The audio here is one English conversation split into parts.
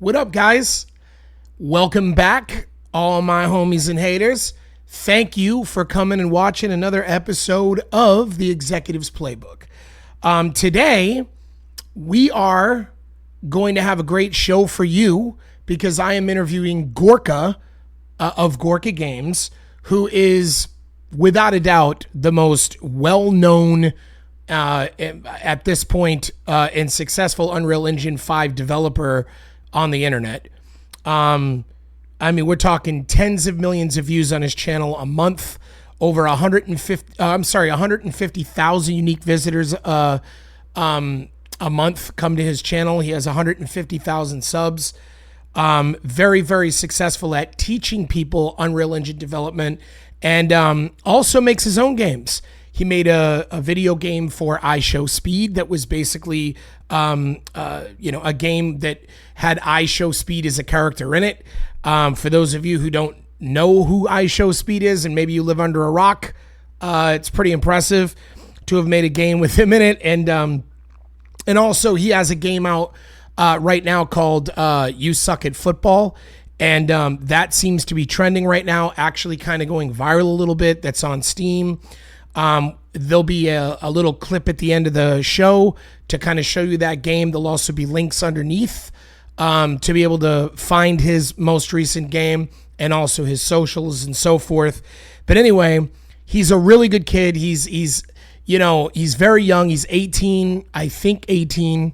What up, guys? Welcome back, all my homies and haters. Thank you for coming and watching another episode of the Executives Playbook. Today, we are going to have a great show for you because I am interviewing Gorka of Gorka Games, who is, without a doubt, the most well-known at this point and successful Unreal Engine 5 developer on the internet. I mean, we're talking tens of millions of views on his channel a month, over 150,000 unique visitors a month come to his channel. He has 150,000 subs. Very, very successful at teaching people Unreal Engine development, and also makes his own games. He made a video game for iShowSpeed that was basically, a game that had iShowSpeed as a character in it. For those of you who don't know who iShowSpeed is, and maybe you live under a rock, it's pretty impressive to have made a game with him in it. And also he has a game out right now called You Suck at Football. And that seems to be trending right now, actually kind of going viral a little bit. That's on Steam. There'll be a little clip at the end of the show to kind of show you that game. There'll also be links underneath to be able to find his most recent game and also his socials and so forth. But anyway, he's a really good kid. He's very young. He's 18, I think 18.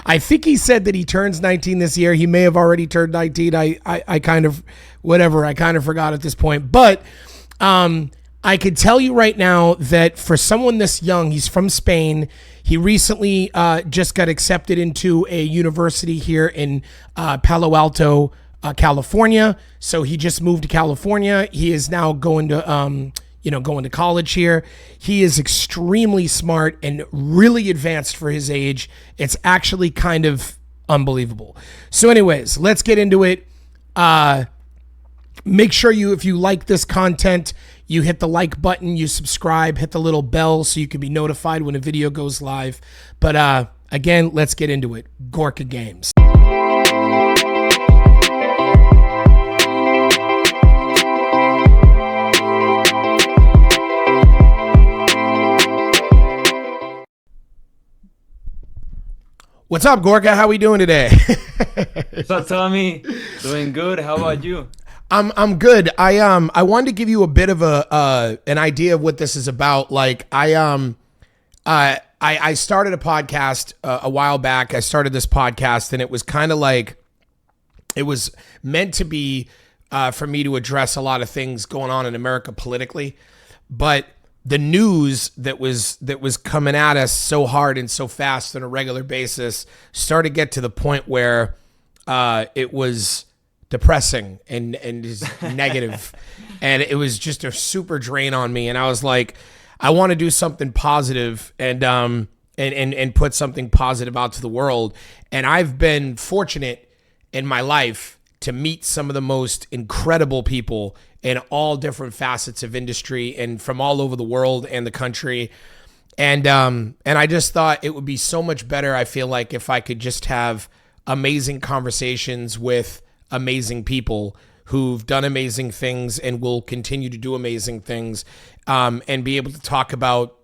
I think he said that he turns 19 this year. He may have already turned 19. I kind of forgot at this point. But I could tell you right now that for someone this young, he's from Spain. He recently just got accepted into a university here in Palo Alto, California. So he just moved to California. He is now going to college here. He is extremely smart and really advanced for his age. It's actually kind of unbelievable. So anyways, let's get into it. Make sure if you like this content, you hit the like button, you subscribe, hit the little bell so you can be notified when a video goes live. But again, let's get into it. Gorka Games. What's up, Gorka? How we doing today? What's up, Thommy? Doing good. How about you? I'm good. I wanted to give you a bit of an idea of what this is about. Like I started a podcast a while back. I started this podcast, and it was kind of like it was meant to be for me to address a lot of things going on in America politically, but the news that was coming at us so hard and so fast on a regular basis started to get to the point where it was depressing and is negative, and it was just a super drain on me. And I was like, I want to do something positive and put something positive out to the world. And I've been fortunate in my life to meet some of the most incredible people in all different facets of industry and from all over the world and the country. And I just thought it would be so much better, I feel like, if I could just have amazing conversations with amazing people who've done amazing things and will continue to do amazing things, and be able to talk about,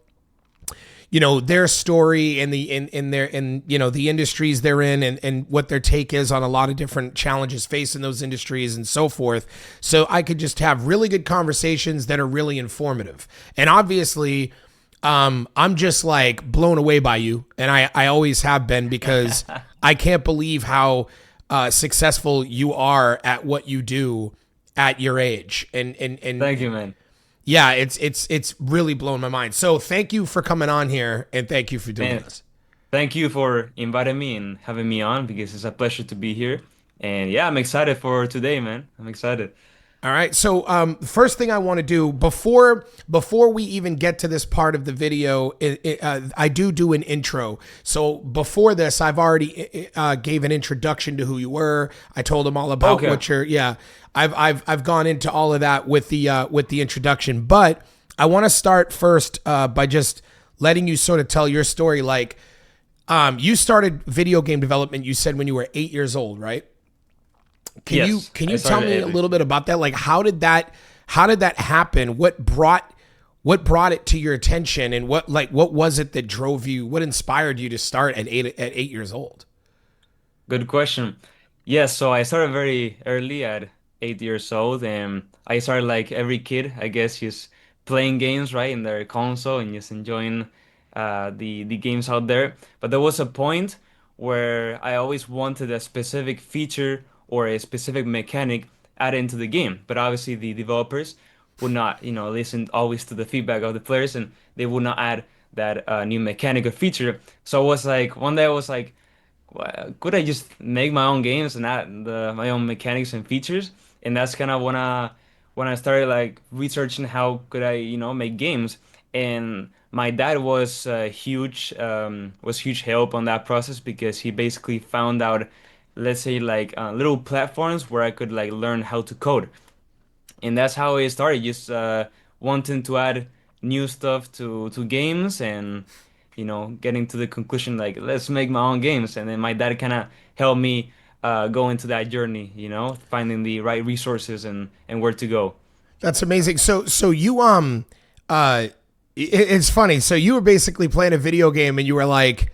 their story and the industries they're in, and what their take is on a lot of different challenges facing those industries and so forth. So I could just have really good conversations that are really informative. And obviously, I'm just like blown away by you, and I always have been, because I can't believe how successful you are at what you do at your age. And Thank you, man. Yeah, it's really blown my mind. So thank you for coming on here, and thank you for doing this. Thank you for inviting me and having me on, because it's a pleasure to be here. And yeah, I'm excited for today, man. I'm excited. All right. So first thing I want to do before we even get to this part of the video, I do an intro. So before this, I've already gave an introduction to who you were. I told them all about what you're. Yeah, I've gone into all of that with the introduction. But I want to start first by just letting you sort of tell your story. Like, You started video game development. You said when you were 8 years old, right? Can you Yes, can I you tell started me a editing. little bit about that? Like, how did that happen? What brought it to your attention, and what was it that drove you? What inspired you to start at 8 years old? Good question. Yes, so I started very early at 8 years old, and I started like every kid, I guess, just playing games, right, in their console and just enjoying the games out there. But there was a point where I always wanted a specific feature or a specific mechanic added into the game. But obviously the developers would not, listen always to the feedback of the players, and they would not add that new mechanic or feature. So I was like, one day I was like, could I just make my own games and add my own mechanics and features? And that's kind of when I started like researching how could I, make games. And my dad was huge help on that process because he basically found out, let's say like little platforms where I could like learn how to code. And that's how it started, just wanting to add new stuff to games and getting to the conclusion like let's make my own games. And then my dad kind of helped me go into that journey, finding the right resources and where to go. That's amazing. So you it's funny. So you were basically playing a video game, and you were like,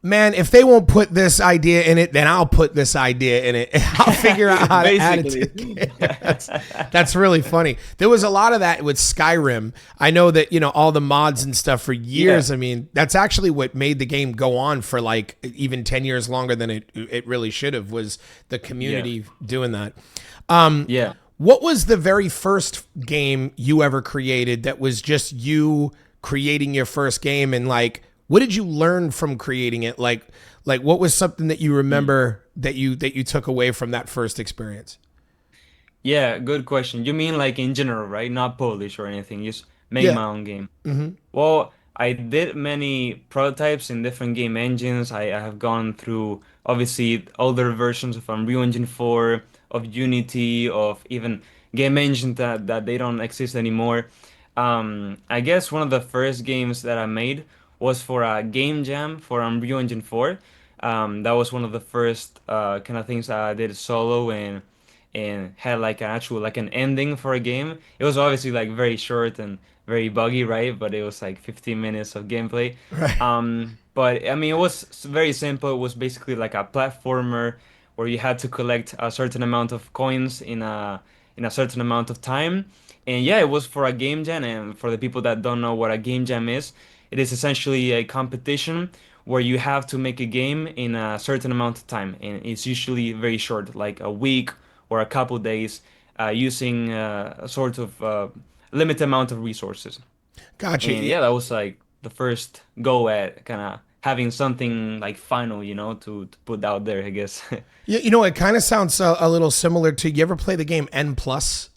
man, if they won't put this idea in it, then I'll put this idea in it. I'll figure out how to add it to Basically. the game. That's really funny. There was a lot of that with Skyrim. I know that, all the mods and stuff for Yeah, years. I mean, that's actually what made the game go on for like even 10 years longer than it really should have, was the yeah, community doing that. yeah. What was the very first game you ever created that was just you creating your first game, and like what did you learn from creating it? Like what was something that you remember that you took away from that first experience? Yeah, good question. You mean like in general, right? Not Polish or anything, just make Yeah. my own game. Well, I did many prototypes in different game engines. I have gone through obviously older versions of Unreal Engine 4, of Unity, of even game engines that they don't exist anymore. I guess one of the first games that I made was for a game jam for Unreal Engine 4. That was one of the first kind of things that I did solo and had like an actual like an ending for a game. It was obviously like very short and very buggy, right? But it was like 15 minutes of gameplay. Right. But I mean, it was very simple. It was basically like a platformer where you had to collect a certain amount of coins in a certain amount of time. And yeah, it was for a game jam. And for the people that don't know what a game jam is, it is essentially a competition where you have to make a game in a certain amount of time. And it's usually very short, like a week or a couple days, using a sort of limited amount of resources. And Gotcha. yeah, that was like the first go at kind of having something like final, to put out there, I guess. Yeah, it kind of sounds a little similar to, you ever play the game N Plus?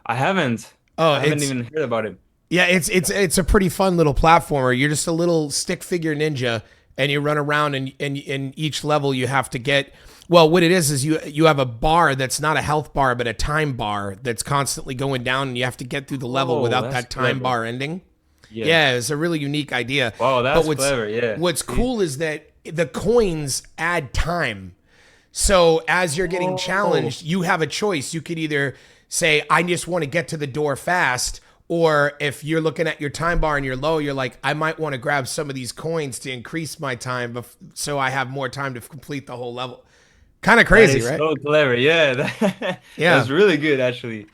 I haven't. Oh, I haven't it's even heard about it. yeah, it's a pretty fun little platformer. You're just a little stick figure ninja, and you run around, and in each level you have to get. Well, what it is you have a bar that's not a health bar but a time bar that's constantly going down, and you have to get through the level Oh, without that's that time clever. bar ending. Yeah. Yeah, it's a really unique idea. Wow, But that's what's clever. Yeah. what's See? cool is that the coins add time. So as you're getting Oh, challenged, you have a choice. You could either say, I just want to get to the door fast. Or if you're looking at your time bar and you're low, you're like, I might want to grab some of these coins to increase my time so I have more time to complete the whole level. Kind of that crazy, is right? so clever. Yeah, Yeah. that's really good, actually.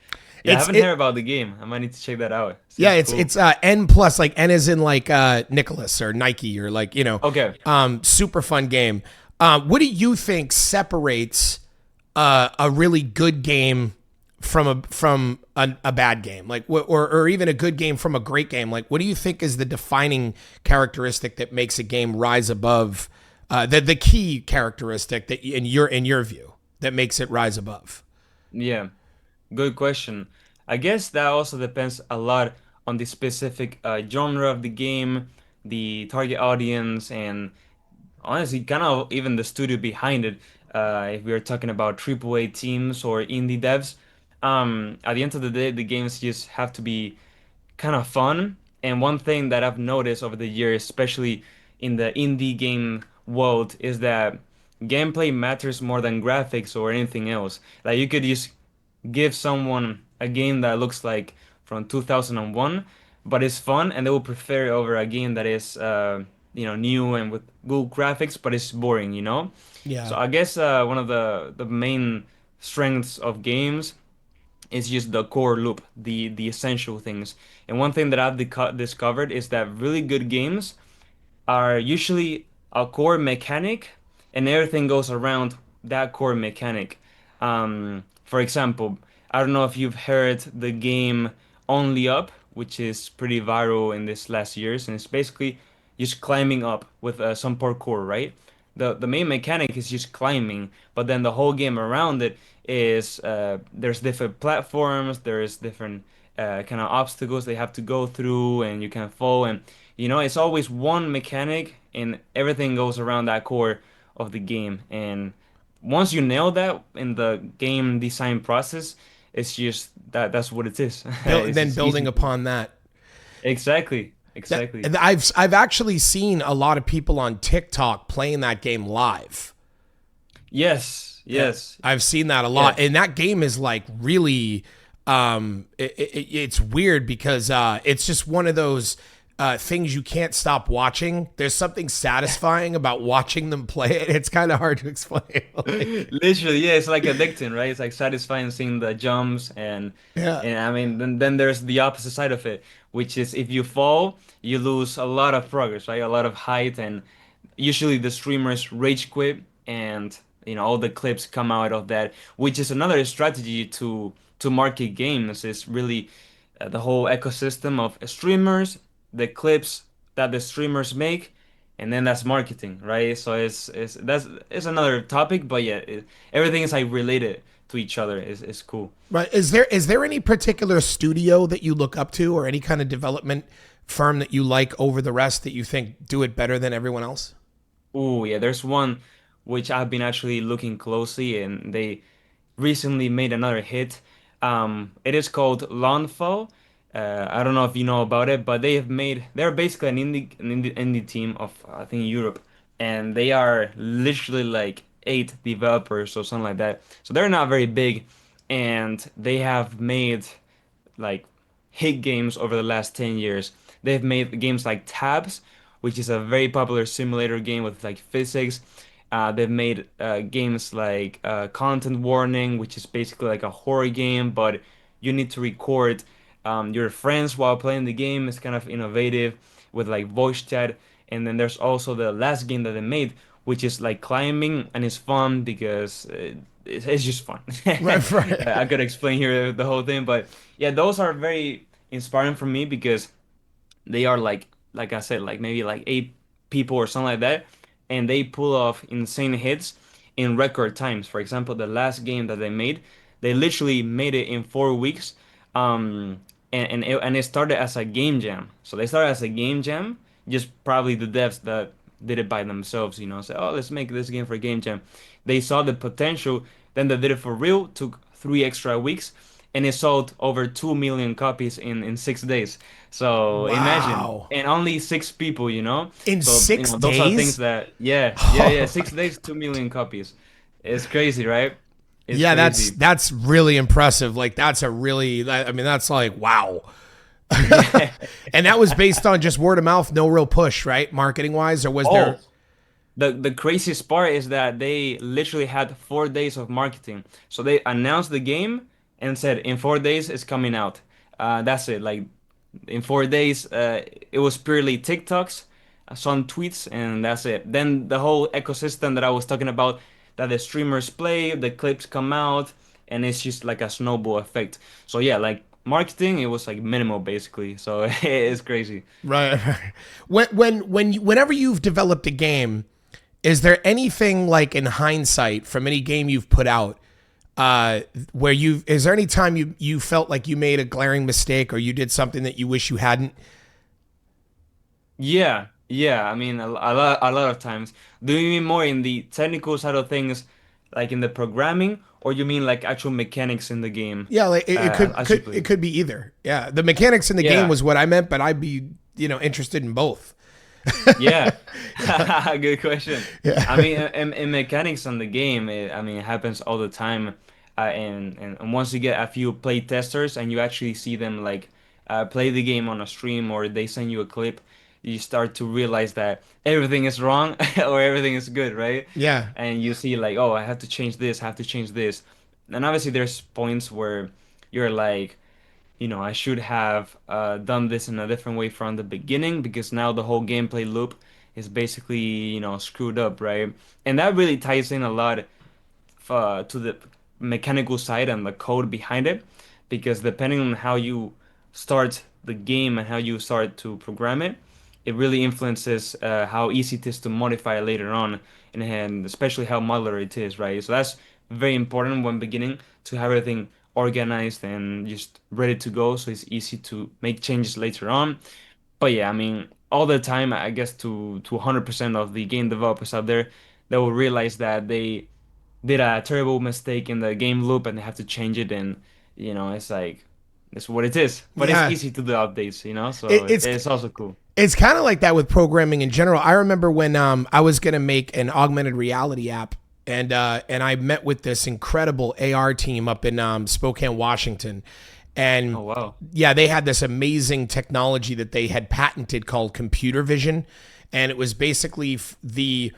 Yeah, I It's haven't heard it about the game. I might need to check that out. yeah, Seems it's cool. it's N plus, like N is in like Nicholas or Nike, or like, Okay. super fun game. What do you think separates a really good game from a bad game, like or even a good game from a great game? Like, what do you think is the defining characteristic that makes a game rise above, the key characteristic that in your view that makes it rise above? Yeah. Good question. I guess that also depends a lot on the specific genre of the game, the target audience, and honestly, kind of even the studio behind it. If we are talking about AAA teams or indie devs, at the end of the day, the games just have to be kind of fun. And one thing that I've noticed over the years, especially in the indie game world is that gameplay matters more than graphics or anything else. Like you could just give someone a game that looks like from 2001, but it's fun, and they will prefer it over a game that is new and with good graphics, but it's boring, you know? So Yeah. I guess one of the main strengths of games is just the core loop, the essential things. And one thing that I've discovered is that really good games are usually a core mechanic, and everything goes around that core mechanic. For example, I don't know if you've heard the game Only Up, which is pretty viral in this last years, and it's basically just climbing up with some parkour, right? The main mechanic is just climbing, but then the whole game around it is there's different platforms, there's different kind of obstacles they have to go through, and you can fall, and it's always one mechanic, and everything goes around that core of the game. And once you nail that in the game design process, it's just that's what it is. Build, It's then just easy building to upon that. exactly, That exactly. I've actually seen a lot of people on TikTok playing that game live. Yes, Yeah, yes, I've seen that a lot, yes. and that game is like really, it's weird because it's just one of those things you can't stop watching. There's something satisfying about watching them play it. It's kind of hard to explain. Like, Literally, yeah, it's like addicting, right? It's like satisfying seeing the jumps and yeah, and I mean then there's the opposite side of it, which is if you fall, you lose a lot of progress, right? A lot of height, and usually the streamers rage quit, and all the clips come out of that, which is another strategy to market games, is really the whole ecosystem of streamers, the clips that the streamers make, and then that's marketing, right? So it's another topic, but yeah, everything is like related to each other. Is cool. right. Is there any particular studio that you look up to, or any kind of development firm that you like over the rest that you think do it better than everyone else? Oh yeah, there's one which I've been actually looking closely, and they recently made another hit. It is called Lawnfall. I don't know if you know about it, but they're basically an indie team of I think Europe, and they are literally like 8 developers or something like that. So they're not very big, and they have made like hit games over the last 10 years. They've made games like Tabs, which is a very popular simulator game with like physics. They've made games like Content Warning, which is basically like a horror game, but you need to record your friends while playing the game. It's kind of innovative with like voice chat. And then there's also the last game that they made, which is like climbing, and it's fun because it's just fun. Right, right. I could explain here the whole thing, but yeah, those are very inspiring for me because they are like I said, like maybe like 8 people or something like that, and they pull off insane hits in record times. For example, the last game that they made, they literally made it in 4 weeks, and it started as a game jam. So they started as a game jam, just probably the devs that did it by themselves, say, oh, let's make this game for a game jam. They saw the potential, then they did it for real, took 3 extra weeks, and it sold over 2 million copies in 6 days. So imagine, Wow. and only 6 people, In So, six those are things days? that, yeah, yeah, yeah, 6 days, 2 million copies. It's crazy, right? It's Yeah, that's crazy. that's really impressive. Like that's a really, I mean, that's like wow. Yeah. And that was based on just word of mouth, no real push, right? Marketing wise, or was there? Oh, the craziest part is that they literally had 4 days of marketing. So they announced the game and said in 4 days it's coming out. That's it. Like in 4 days, it was purely TikToks, some tweets, and that's it. Then the whole ecosystem that I was talking about, that the streamers play, the clips come out, and it's just like a snowball effect. So yeah, like marketing, it was like minimal basically. So it's crazy. Right. Whenever you've developed a game, is there anything like in hindsight from any game you've put out, where is there any time you felt like you made a glaring mistake or you did something that you wish you hadn't? Yeah, yeah. I mean, a lot of times. Do you mean more in the technical side of things, like in the programming, or you mean like actual mechanics in the game, Yeah, like it could as you could play? it could be either. Yeah, the mechanics in the game Yeah. was what I meant, but I'd be interested in both. Yeah, Yeah. good question. I Yeah. mean, in mechanics on the game, I mean, it happens all the time. And once you get a few play testers and you actually see them like play the game on a stream or they send you a clip, you start to realize that everything is wrong or everything is good, right? Yeah. And you see like, oh, I have to change this, I have to change this. And obviously, there's points where you're like, I should have done this in a different way from the beginning because now the whole gameplay loop is basically, screwed up, right? And that really ties in a lot to the mechanical side and the code behind it, because depending on how you start the game and how you start to program it, it really influences how easy it is to modify later on, and especially how modular it is, right? So that's very important when beginning to have everything organized and just ready to go, so it's easy to make changes later on. But yeah, I mean, all the time, I guess to 100% of the game developers out there, they will realize that they did a terrible mistake in the game loop and they have to change it, and it's like it's what it is. But it's Yeah. easy to do updates, It, so it's it's also cool. it's kind of like that with programming in general. I remember when I was gonna make an augmented reality app, and I met with this incredible AR team up in Spokane, Washington, and Oh wow. yeah, they had this amazing technology that they had patented called computer vision, and it was basically the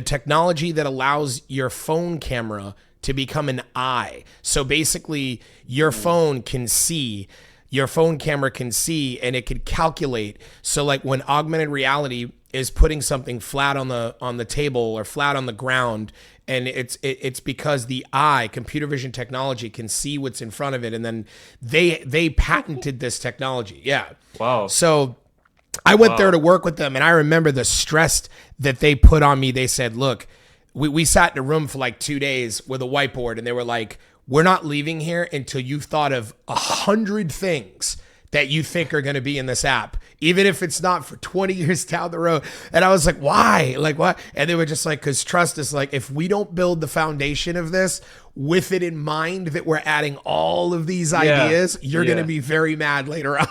technology that allows your phone camera to become an eye. So basically, your phone camera can see, and it could calculate. So like when augmented reality is putting something flat on the table or flat on the ground, and it's because the eye, computer vision technology, can see what's in front of it, and then they patented this technology. Yeah. Wow. So I went there to Wow. work with them, and I remember the stress that they put on me. They said, look, we sat in a room for like 2 days with a whiteboard, and they were like, we're not leaving here until you've thought of 100 things that you think are going to be in this app, even if it's not for 20 years down the road. And I was like, why? Like, what? And they were just like, because trust us, like, if we don't build the foundation of this with it in mind that we're adding all of these Yeah. ideas, you're going to Yeah. be very mad later on.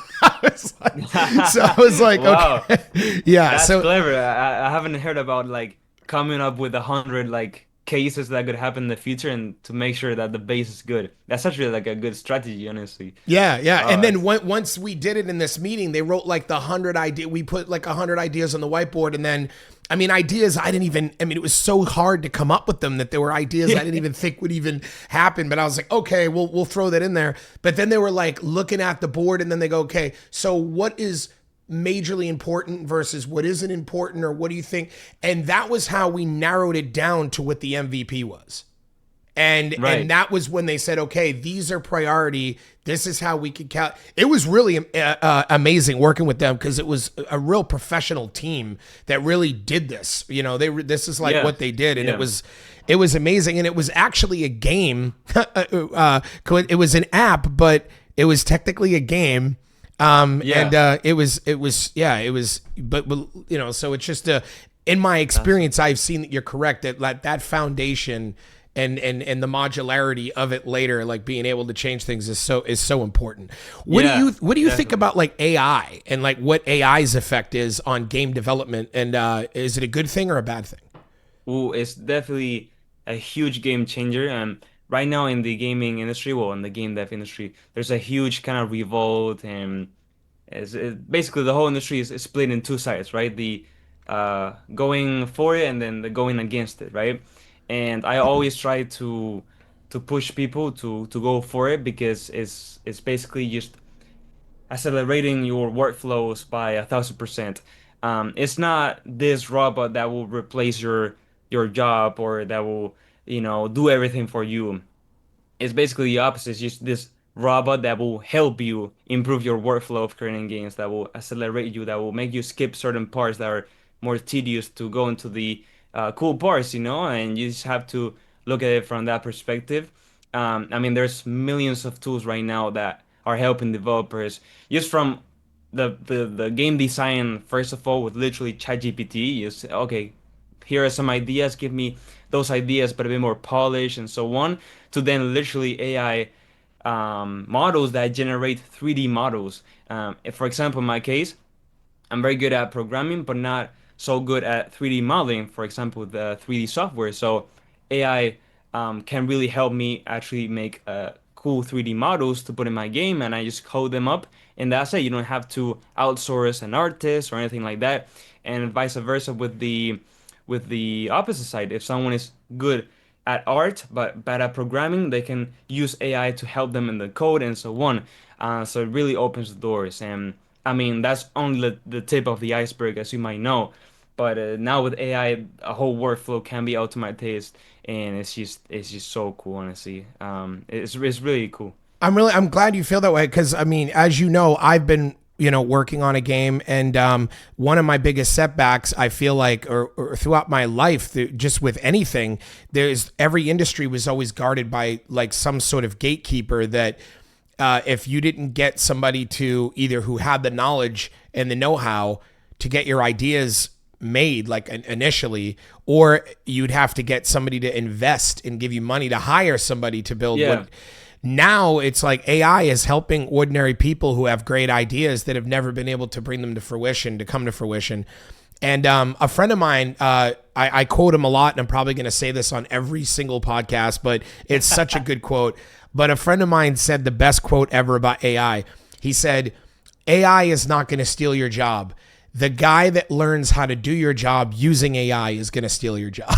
So I was like, Wow. okay. Yeah. That's So clever. I haven't heard about like coming up with 100 like cases that could happen in the future and to make sure that the base is good. That's actually like a good strategy, honestly. yeah, yeah. And Oh, then once we did it in this meeting, they wrote like the 100 idea. We put like 100 ideas on the whiteboard, and then I mean ideas I didn't even. I mean it was so hard to come up with them that there were ideas I didn't even think would even happen. But I was like, okay, we'll throw that in there. But then they were like looking at the board, and then they go, okay, so what is majorly important versus what isn't important, or what do you think? And that was how we narrowed it down to what the MVP was. And right. that was when they said, okay, these are priority. This is how we could count. It was really amazing working with them, because it was a real professional team that really did this. This is like Yeah. what they did, and Yeah. it was amazing. And it was actually a game. It was an app, but it was technically a game. And Yeah. but so it's just in my That's experience, I've seen that you're correct, that foundation and the modularity of it later, like being able to change things, is so important. yeah, What do you think definitely. about like AI and like what AI's effect is on game development, and is it a good thing or a bad thing? Ooh, it's definitely a huge game changer. And right now in the gaming industry, well, in the game dev industry, there's a huge kind of revolt, and basically the whole industry is split in two sides, right? The going for it and then the going against it, right? And I always try to push people to go for it because it's basically just accelerating your workflows by 1,000%. It's not this robot that will replace your job or that will, do everything for you. It's basically the opposite. It's just this robot that will help you improve your workflow of creating games, that will accelerate you, that will make you skip certain parts that are more tedious to go into the cool parts, and you just have to look at it from that perspective. I mean, there's millions of tools right now that are helping developers just from the game design, first of all, with literally ChatGPT. You say, okay, here are some ideas, give me those ideas, but a bit more polished and so on, to then literally AI models that generate 3D models. For example, in my case, I'm very good at programming, but not so good at 3D modeling, for example, the 3D software. So AI can really help me actually make cool 3D models to put in my game, and I just code them up, and that's it. You don't have to outsource an artist or anything like that, and vice versa with the opposite side. If someone is good at art but bad at programming, they can use AI to help them in the code and so on. So it really opens the doors. And I mean, that's only the tip of the iceberg, as you might know. But now with AI, a whole workflow can be automated, and it's just so cool, honestly. It's really cool. I'm glad you feel that way because I mean, as you know, I've been working on a game, and one of my biggest setbacks I feel like, or throughout my life, just with anything, there's every industry was always guarded by like some sort of gatekeeper that if you didn't get somebody to either who had the knowledge and the know-how to get your ideas made like initially, or you'd have to get somebody to invest and give you money to hire somebody to build Yeah. what. Now it's like AI is helping ordinary people who have great ideas that have never been able to bring them to fruition to come to fruition. And a friend of mine, I quote him a lot, and I'm probably going to say this on every single podcast, but it's such a good quote. But a friend of mine said the best quote ever about AI. He said, AI is not going to steal your job. The guy that learns how to do your job using AI is going to steal your job.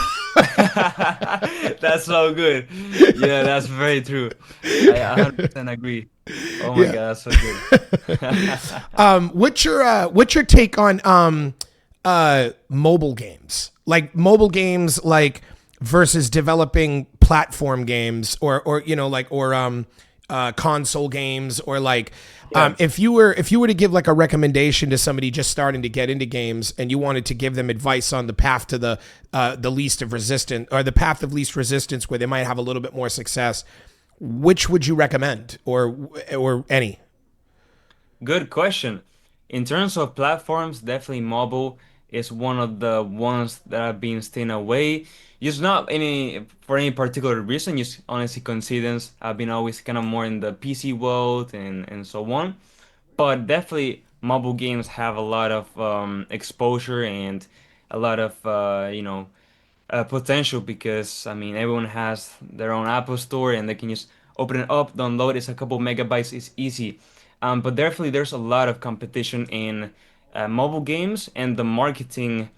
That's so good. Yeah, that's very true. I 100% agree. Oh my Yeah. God, that's so good. What's your take on mobile games? Like mobile games like versus developing platform games or console games or like Yeah. if you were to give like a recommendation to somebody just starting to get into games and you wanted to give them advice on the path to the least of resistance or the path of least resistance where they might have a little bit more success, which would you recommend or any? Good question. In terms of platforms, definitely mobile is one of the ones that have been staying away. Just not any for any particular reason, just honestly coincidence. I've been always kind of more in the PC world and so on. But definitely mobile games have a lot of exposure and a lot of potential because I mean everyone has their own Apple Store and they can just open it up, download. It's a couple megabytes. It's easy. But definitely there's a lot of competition in mobile games, and the marketing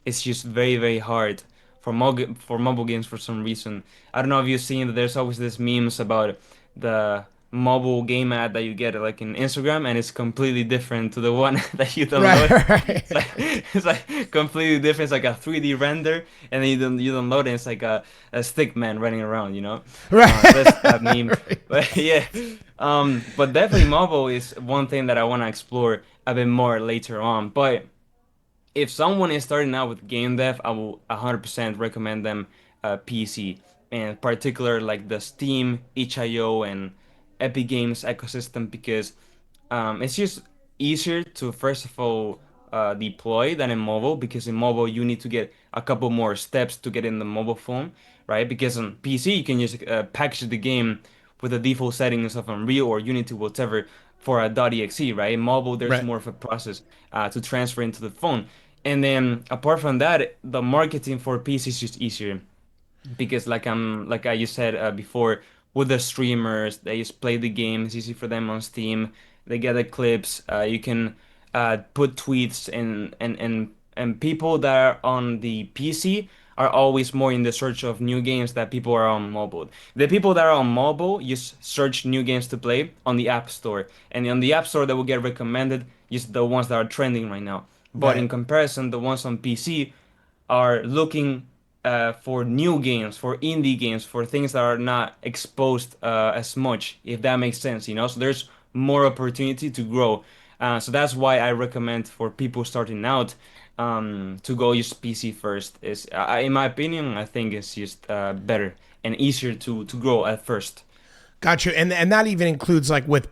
is just very very hard for mobile games for some reason. I don't know if you've seen that there's always this memes about the mobile game ad that you get like in Instagram, and it's completely different to the one that you Right, download. It's right, like it's like completely different. It's like a 3D render, and then you don't load it. It's like a stick man running around, you know. That's that meme. right. But yeah, but definitely mobile is one thing that I want to explore a bit more later on. But if someone is starting out with game dev, I will 100% recommend them PC, and particular like the Steam, itch.io, and Epic Games ecosystem because it's just easier to first of all deploy than in mobile because in mobile you need to get a couple more steps to get in the mobile phone, right? Because on PC you can just package the game with the default settings of Unreal or Unity, whatever, for a .exe, right? In mobile, there's Right. more of a process to transfer into the phone. And then apart from that, the marketing for PC is just easier because like I just said before, with the streamers, they just play the game. It's easy for them on Steam. They get the clips. You can put tweets and people that are on the PC are always more in the search of new games that people are on mobile. The people that are on mobile just search new games to play on the App Store, and on the App Store that will get recommended just the ones that are trending right now. But Right. in comparison, the ones on PC are looking for new games, for indie games, for things that are not exposed as much, if that makes sense, you know? So there's more opportunity to grow. So that's why I recommend for people starting out to go use PC first. In my opinion, I think it's just better and easier to grow at first. Got you, and that even includes like with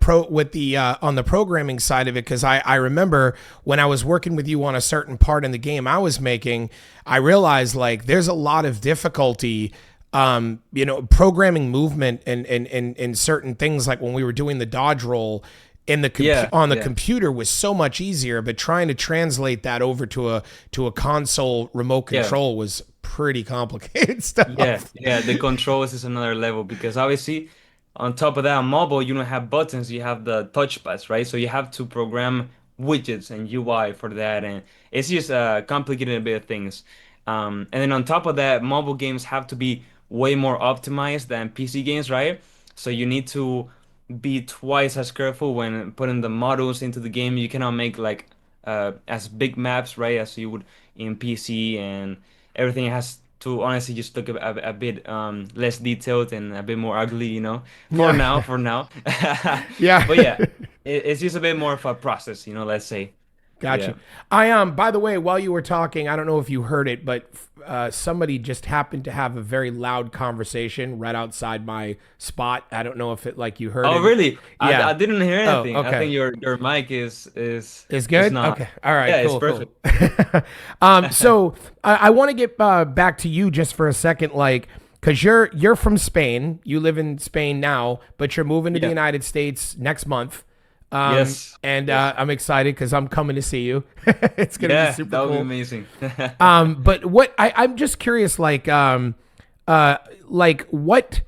the on the programming side of it, because I remember when I was working with you on a certain part in the game I was making, I realized like there's a lot of difficulty, programming movement and certain things like when we were doing the dodge roll. in the Yeah, on the yeah, computer was so much easier, but trying to translate that over to a console remote yeah. control was pretty complicated Yeah, stuff. yeah, the controls is another level because obviously on top of that on mobile you don't have buttons, you have the touchpads, right? So you have to program widgets and UI for that and it's just complicated a bit of things. And then on top of that, mobile games have to be way more optimized than PC games, right? So you need to be twice as careful when putting the models into the game. You cannot make like as big maps, right, as you would in PC, and everything has to honestly just look a bit less detailed and a bit more ugly, for Yeah. now, for now. Yeah. But yeah, it's just a bit more of a process, let's say. Got Yeah. you. By the way, while you were talking, I don't know if you heard it, but somebody just happened to have a very loud conversation right outside my spot. I don't know if it like you heard Oh, it. really? I Yeah. didn't hear Oh, anything. I okay. think your mic is Is is good? not. Okay. All right. Yeah, it's Cool. Cool. perfect. So I want to get back to you just for a second, like, because you're from Spain. You live in Spain now, but you're moving to the Yeah. United States next month. Yes. And Yes. I'm excited because I'm coming to see you. It's gonna be Yeah, super that would be cool. amazing. But I'm just curious, like what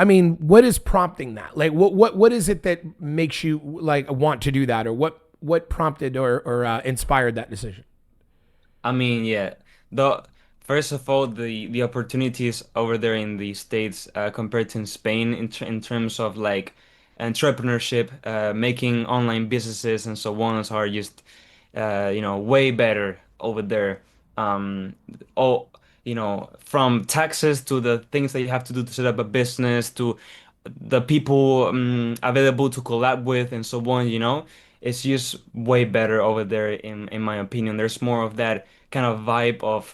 I mean, what is prompting that? Like, what is it that makes you like want to do that, or what prompted or inspired that decision? I mean, yeah. The first of all, the opportunities over there in the States compared to in Spain in terms of like entrepreneurship, making online businesses and so on are just way better over there. Um, all from taxes to the things that you have to do to set up a business to the people available to collab with and so on, it's just way better over there in my opinion. There's more of that kind of vibe of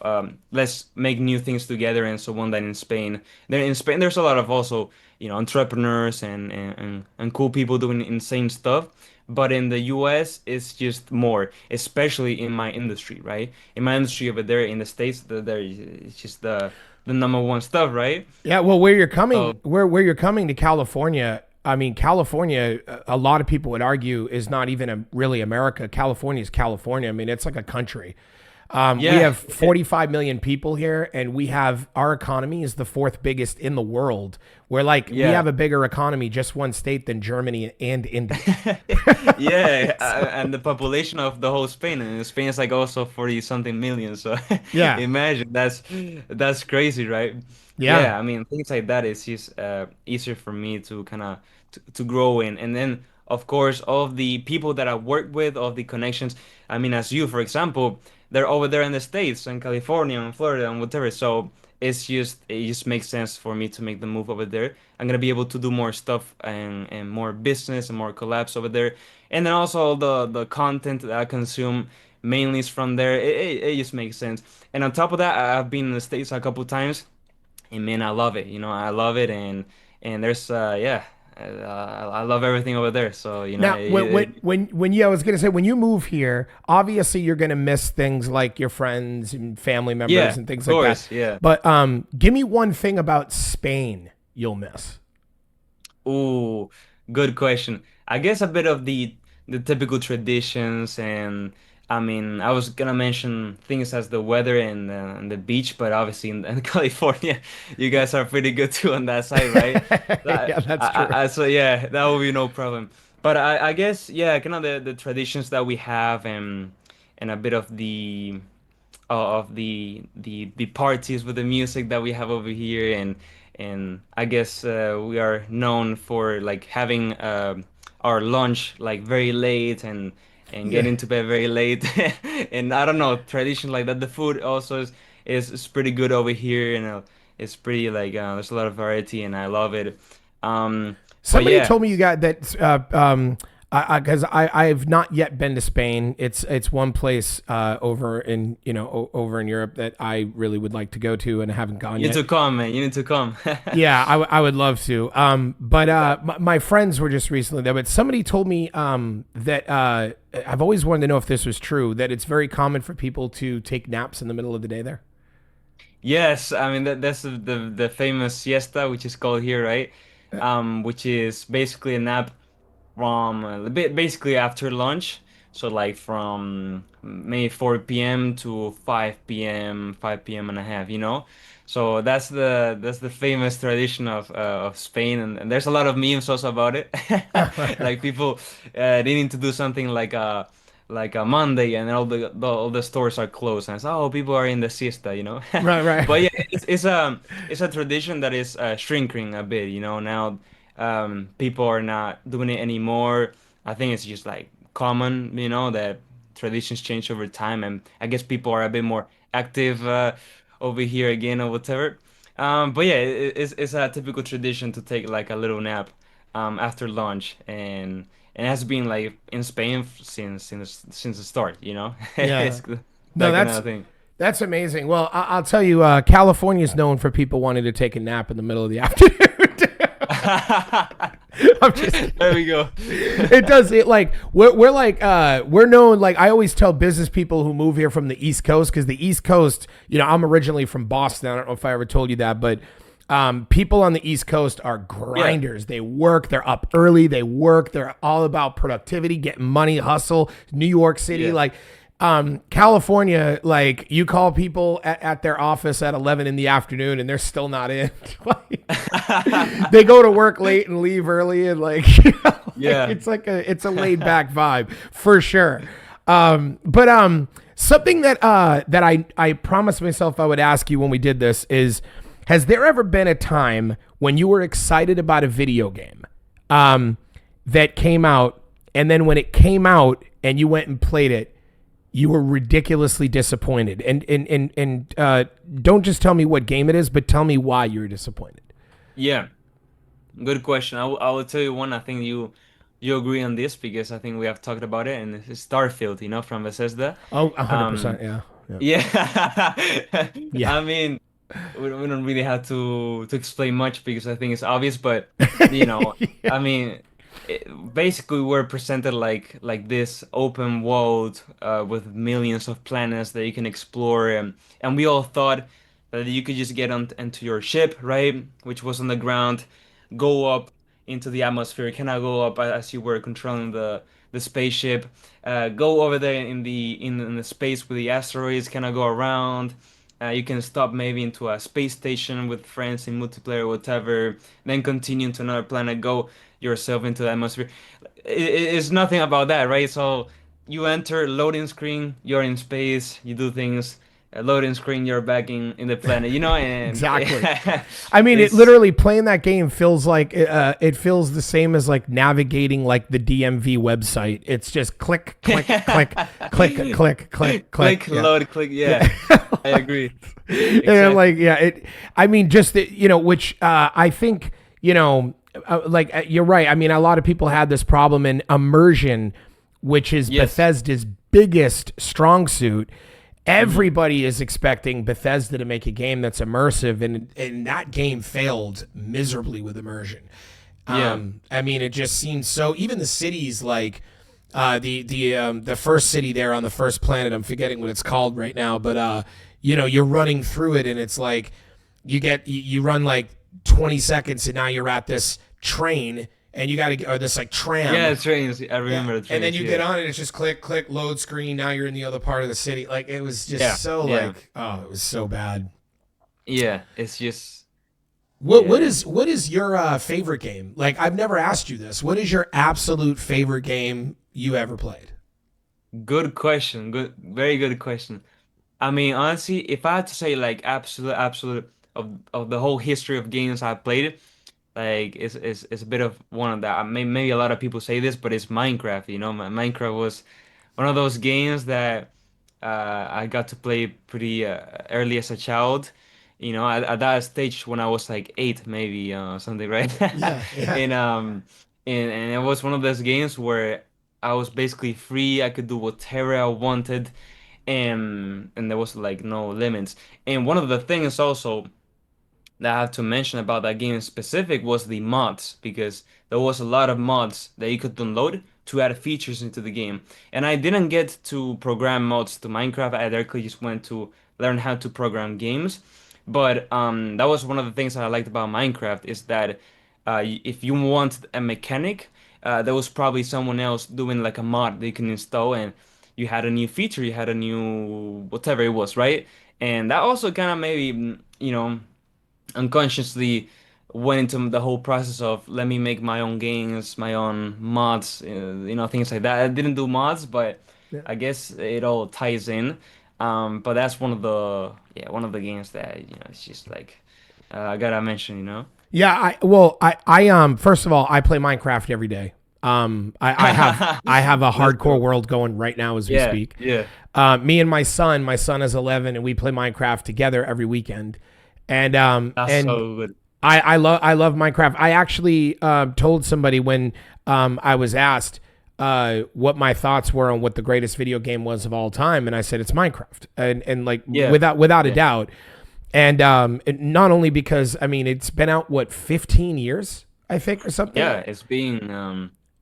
let's make new things together and so on than in Spain. There in Spain there's a lot of also, entrepreneurs and cool people doing insane stuff. But in the US, it's just more, especially in my industry, right? In my industry over there in the States, there it's just the number one stuff, right? Yeah, well, where you're coming, So where you're coming to California. I mean, California. A lot of people would argue is not even really America. California is California. I mean, it's like a country. We yeah, have 45 million people here, and we have our economy is the fourth biggest in the world. We're like we yeah. have a bigger economy, just one state than Germany and India. Yeah, and the population of the whole Spain, and Spain is like also 40 something million. So Yeah, imagine that's crazy, right? yeah. Yeah, I mean things like that is just easier for me to kind of to grow in, and then of course all of the people that I work with, all of the connections. I mean, as you, for example, they're over there in the States, in California, and Florida, and whatever. So it just makes sense for me to make the move over there. I'm gonna be able to do more stuff and more business and more collabs over there, and then also the content that I consume mainly is from there. It just makes sense. And on top of that, I've been in the States a couple times, and man, I love it. I love it, and there's yeah, I love everything over there. So Now, I was gonna say when you move here, obviously you're gonna miss things like your friends and family members yeah, and things of like that. course, yeah. But give me one thing about Spain you'll miss. Ooh, good question. I guess a bit of the typical traditions, and I mean, I was gonna mention things as the weather and the beach, but obviously in California, you guys are pretty good too on that side, right? Yeah, that's true. So yeah, that will be no problem. But I guess yeah, kind of the traditions that we have and a bit of the parties with the music that we have over here, and I guess we are known for like having our lunch like very late and Yeah. getting to bed very late. And I don't know, tradition like that. The food also is pretty good over here, and it's pretty like there's a lot of variety and I love it. But Somebody yeah, told me you got that because I've not yet been to Spain. It's one place over in over in Europe that I really would like to go to and I haven't gone you need yet. to come, man. You need to come. Yeah, I would love to. But my friends were just recently there. But somebody told me that I've always wanted to know if this was true. That it's very common for people to take naps in the middle of the day there. Yes, I mean that's the famous siesta, which is called here, right? Which is basically a nap from basically after lunch. So like from maybe 4 p.m. to 5 p.m., 5 p.m. and a half, you know? So that's the famous tradition of Spain, and there's a lot of memes also about it. Like people needing to do something like a Monday, and all the stores are closed, and it's, oh, people are in the siesta, you know. Right, right. But yeah, it's a tradition that is shrinking a bit, you know. Now people are not doing it anymore. I think it's just like common, you know, that traditions change over time, and I guess people are a bit more active over here again or whatever. But yeah, it's a typical tradition to take like a little nap after lunch, and it has been like in Spain since the start, you know. Yeah. It's No, that kind of thing. that's amazing. Well, I'll tell you, California is known for people wanting to take a nap in the middle of the afternoon. I'm just There kidding. we go. It does it like we're like we're known, like I always tell business people who move here from the East Coast, because the East Coast, I'm originally from Boston. I don't know if I ever told you that, but people on the East Coast are Yeah. grinders. They work. They're up early. They work. They're all about productivity, getting money, hustle. New York City, Yeah. like California, like you call people at their office at 11 in the afternoon and they're still not in. Like, they go to work late and leave early, and like, like, Yeah. it's a laid back vibe for sure. But something that I promised myself I would ask you when we did this is, has there ever been a time when you were excited about a video game that came out, and then when it came out and you went and played it, you were ridiculously disappointed? And don't just tell me what game it is, but tell me why you were disappointed. Yeah. Good question. I will tell you one. I think you agree on this because I think we have talked about it, and it's Starfield, you know, from Bethesda. Oh, Um, 100%. Yeah. Yeah. yeah. Yeah. I mean, we don't really have to explain much because I think it's obvious, but I mean, basically we're presented like this open world with millions of planets that you can explore, and we all thought that you could just get on into your ship, right, which was on the ground, go up into the atmosphere, kind of go up as you were controlling the spaceship, go over there in the space with the asteroids, kind of go around. You can stop maybe into a space station with friends in multiplayer or whatever, then continue to another planet, go yourself into the atmosphere. It's nothing about that, right? So you enter loading screen, you're in space, you do things, loading screen, you're back in the planet, and Exactly. I mean, it it's literally, playing that game feels like it feels the same as like navigating like the DMV website. It's just click, click, click, click, click, click, click. click, Yeah. load, click. Yeah, I agree. And Exactly. like, yeah, I mean, just which I think, you're right. I mean, a lot of people had this problem in immersion, which is Yes. Bethesda's biggest strong suit. Hmm. Everybody is expecting Bethesda to make a game that's immersive, and that game failed miserably with immersion. Yeah. I mean, it just seems so. Even the cities, like the first city there on the first planet, I'm forgetting what it's called right now, but you're running through it, and it's like you run like 20 seconds, and now you're at this train, and you got to, or this like tram. Yeah, trains. I Yeah. remember the And then trains. you get Yeah. on, and it's just click, click, load screen. Now you're in the other part of the city. Like, it was just Yeah. so Yeah. like, oh, it was so bad. Yeah. It's just What what yeah. is what is your favorite game? Like, I've never asked you this. What is your absolute favorite game you ever played? Good question. Good, very good question. I mean, honestly, if I had to say like absolute of the whole history of games I played, like it's a bit of one of that. Maybe a lot of people say this, but it's Minecraft. Minecraft was one of those games that I got to play pretty early as a child. At that stage when I was like 8, maybe something, right? Yeah, yeah. And and it was one of those games where I was basically free. I could do whatever I wanted, and there was like no limits. And one of the things also that I have to mention about that game in specific was the mods, because there was a lot of mods that you could download to add features into the game. And I didn't get to program mods to Minecraft. I directly just went to learn how to program games. But that was one of the things that I liked about Minecraft is that if you want a mechanic, there was probably someone else doing like a mod that you can install, and you had a new feature, you had a new whatever it was, right? And that also kind of maybe, unconsciously went into the whole process of let me make my own games, my own mods, things like that. I didn't do mods, but Yeah. I guess it all ties in. But that's one of the games that it's just like I gotta mention, Yeah, first of all, I play Minecraft every day. I have a Let's hardcore go. world going right now as we Yeah, speak. yeah, Me and my son is 11, and we play Minecraft together every weekend. And that's so good. I love Minecraft. I actually told somebody when I was asked what my thoughts were on what the greatest video game was of all time, and I said it's Minecraft, and like Yeah, without a yeah, doubt. And not only because I mean it's been out what 15 years I think or something. yeah. It's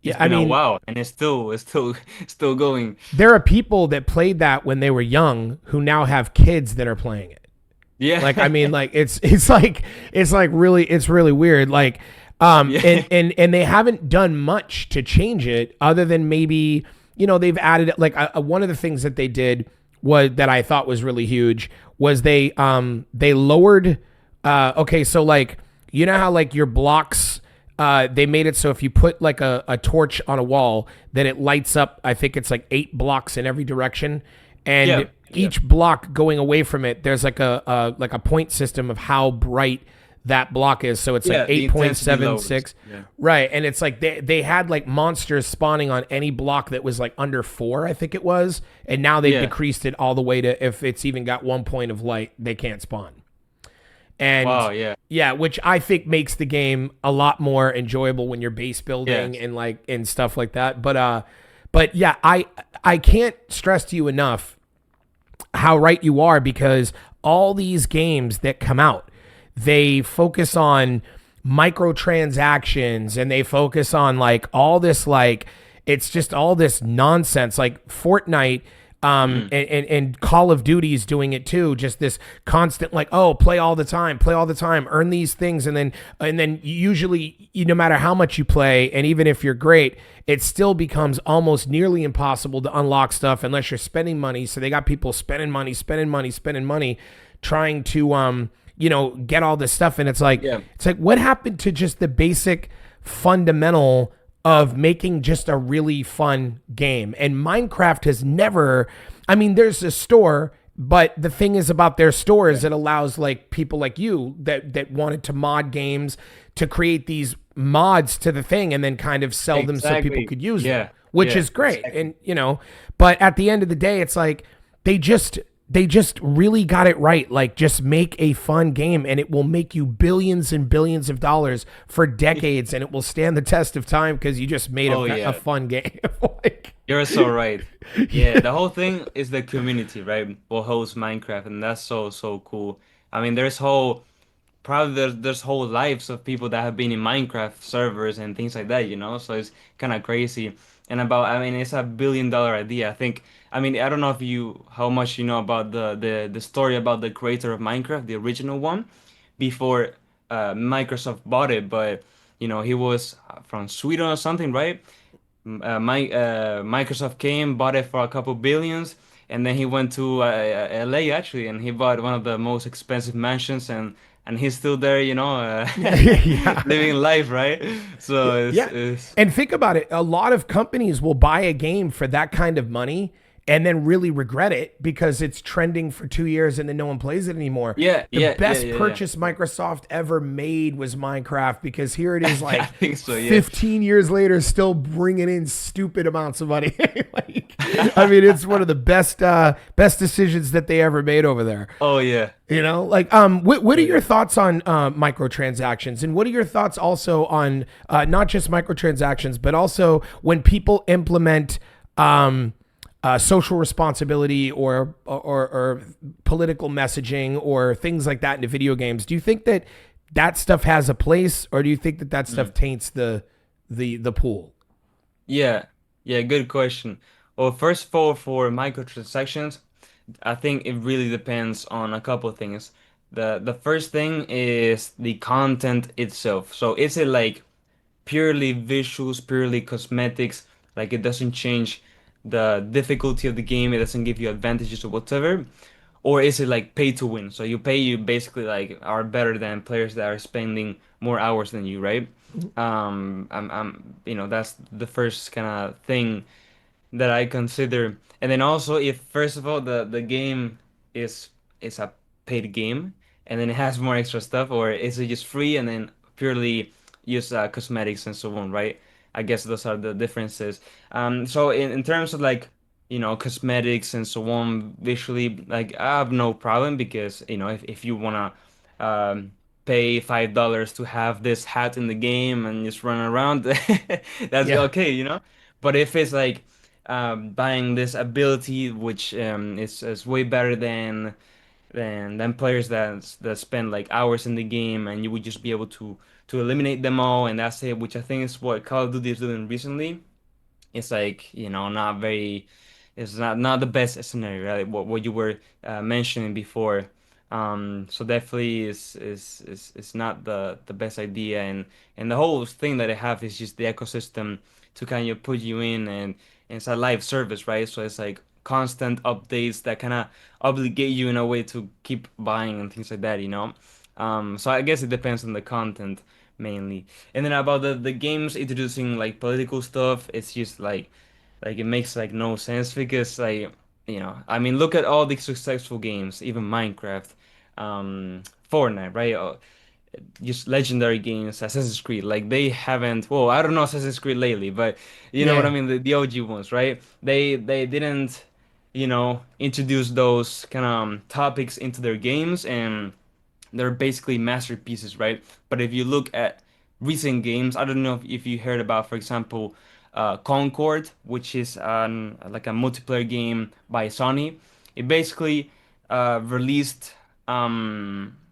Yeah, I been a mean while, and it's still still going. there are people that played that when they were young who now have kids that are playing it. Yeah, Like I mean, like it's like really it's really weird. Like yeah, and they haven't done much to change it other than maybe they've added like one of the things that they did was that I thought was really huge was they lowered okay so like how like your blocks they made it so if you put like a torch on a wall that it lights up I think it's like 8 blocks in every direction yeah, and yeah, each block going away from it there's like a point system of how bright that block is so it's like yeah. The intensity lowers. 8.76 Yeah, right and it's like they had like monsters spawning on any block that was like under 4 I think it was and now they've yeah. decreased it all the way to if it's even got 1 point of light they can't spawn and Wow, yeah, yeah, which I think makes the game a lot more enjoyable when you're base building yes, and like and stuff like that. But yeah, I can't stress to you enough how right you are because all these games that come out, they focus on microtransactions and they focus on like all this like it's just all this nonsense like Fortnite mm, and Call of Duty is doing it too. Just this constant like, oh, play all the time, earn these things, and then usually, no matter how much you play, and even if you're great, it still becomes almost nearly impossible to unlock stuff unless you're spending money. So they got people spending money, trying to get all this stuff, and yeah, it's like what happened to just the basic fundamental of making just a really fun game. And Minecraft has never, I mean, there's a store, but the thing is about their store yeah. is it allows like people like you that wanted to mod games to create these mods to the thing and then kind of sell them so people Exactly. could use them, Yeah, which yeah, is great. exactly. And but at the end of the day, it's like they just they just really got it right. Like just make a fun game and it will make you billions and billions of dollars for decades and it will stand the test of time because you just made Oh a yeah, fun game. Like, you're so right. Yeah, yeah. the whole thing is the community, right? What hosts Minecraft, and that's so so cool. I mean, there's whole lives of people that have been in Minecraft servers and things like that, So it's kind of crazy. And I mean, it's a $1 billion idea. I don't know if how much you know about the story about the creator of Minecraft, the original one, before Microsoft bought it, but he was from Sweden or something, right? Microsoft came, bought it for a couple billions, and then he went to LA actually, and he bought one of the most expensive mansions, and he's still there, Yeah. living life, right? So it's Yeah. it's And think about it. A lot of companies will buy a game for that kind of money and then really regret it because it's trending for 2 years and then no one plays it anymore. yeah, The yeah, yeah, best yeah, yeah. purchase Microsoft ever made was Minecraft because here it is I like think so, yeah. 15 years later, still bringing in stupid amounts of money. Like, I mean, it's one of the best decisions that they ever made over there. Oh yeah. Like, what are Yeah, your yeah. thoughts on microtransactions, and what are your thoughts also on not just microtransactions, but also when people implement social responsibility or political messaging or things like that into video games? Do you think that that stuff has a place, or do you think that that stuff Mm. taints the pool? Yeah, yeah, good question. Well, first of all, for microtransactions, I think it really depends on a couple of things. The first thing is the content itself. So is it like purely visuals, purely cosmetics? Like it doesn't change the difficulty of the game, it doesn't give you advantages or whatever? Or is it like pay to win? So you pay, you basically like are better than players that are spending more hours than you, right? That's the first kind of thing that I consider. And then also, if first of all the game is is a paid game, and then it has more extra stuff, or is it just free and then purely use cosmetics and so on, right? I guess those are the differences. So in terms of like, cosmetics and so on, visually, like I have no problem because, if you wanna pay $5 to have this hat in the game and just run around, that's Yeah. okay, But if it's like buying this ability, which is way better than players that spend like hours in the game, and you would just be able to eliminate them all, and that's it. Which I think is what Call of Duty is doing recently. It's like, not very, it's not the best scenario, right? What you were mentioning before. So definitely is not the best idea, and the whole thing that I have is just the ecosystem to kind of put you in, and it's a live service, right? So it's like constant updates that kind of obligate you in a way to keep buying and things like that. So I guess it depends on the content mainly. And then about the games introducing like political stuff, it's just like it makes like no sense because like, I mean, look at all the successful games, even Minecraft, Fortnite, right? Just legendary games, Assassin's Creed. Like they haven't. Well, I don't know Assassin's Creed lately, but you know what I Yeah. mean. The OG ones, right? They didn't, introduce those kind of topics into their games, and they're basically masterpieces, right? But if you look at recent games, I don't know if you heard about, for example, Concord, which is like a multiplayer game by Sony. It basically released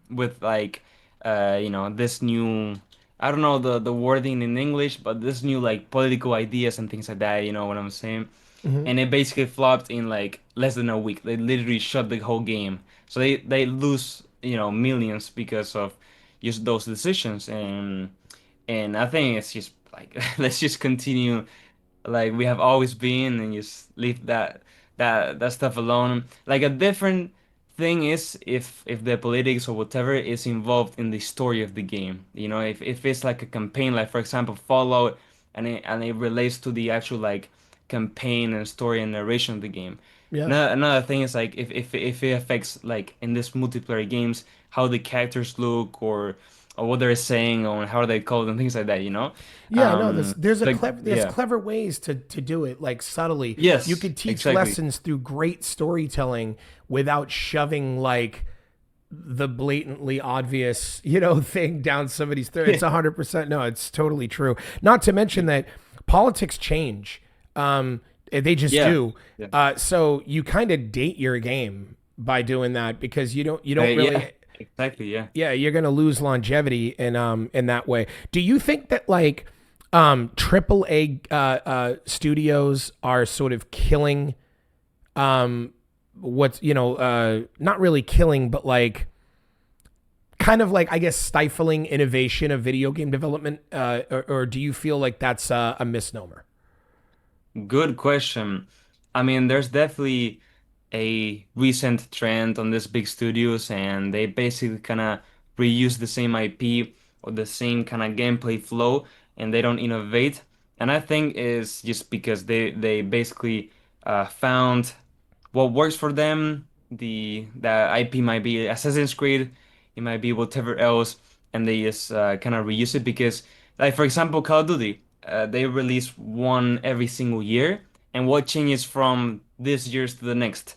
with like this new, I don't know the wording in English, but this new like political ideas and things like that. You know what I'm saying? Hmm. And it basically flopped in like less than a week. They literally shut the whole game. So they lose, millions because of just those decisions. And I think it's just like let's just continue like we have always been and just leave that stuff alone. Like a different thing is if the politics or whatever is involved in the story of the game. If it's like a campaign, like for example Fallout, and it relates to the actual like campaign and story and narration of the game. Yeah. Another thing is like if it affects like in this multiplayer games how the characters look or what they're saying or how they code and things like that. Yeah, no, there's a Like clever there's yeah. clever ways to do it like subtly. You Yes, could teach exactly. lessons through great storytelling without shoving like the blatantly obvious, thing down somebody's throat. It's 100%. No, it's totally true. Not to mention that politics change. They just Yeah. do. Yeah. So you kind of date your game by doing that because you don't Yeah. really, Exactly. Yeah. yeah, you're going to lose longevity in that way. Do you think that like triple A studios are sort of killing what's not really killing but like kind of like I guess stifling innovation of video game development, or do you feel like that's a misnomer? Good question. I mean, there's definitely a recent trend on these big studios, and they basically kind of reuse the same IP or the same kind of gameplay flow, and they don't innovate. And I think it's just because they basically found what works for them. The IP might be Assassin's Creed, it might be whatever else, and they just kind of reuse it because, like for example, Call of Duty, they release one every single year, and what changes from this year's to the next?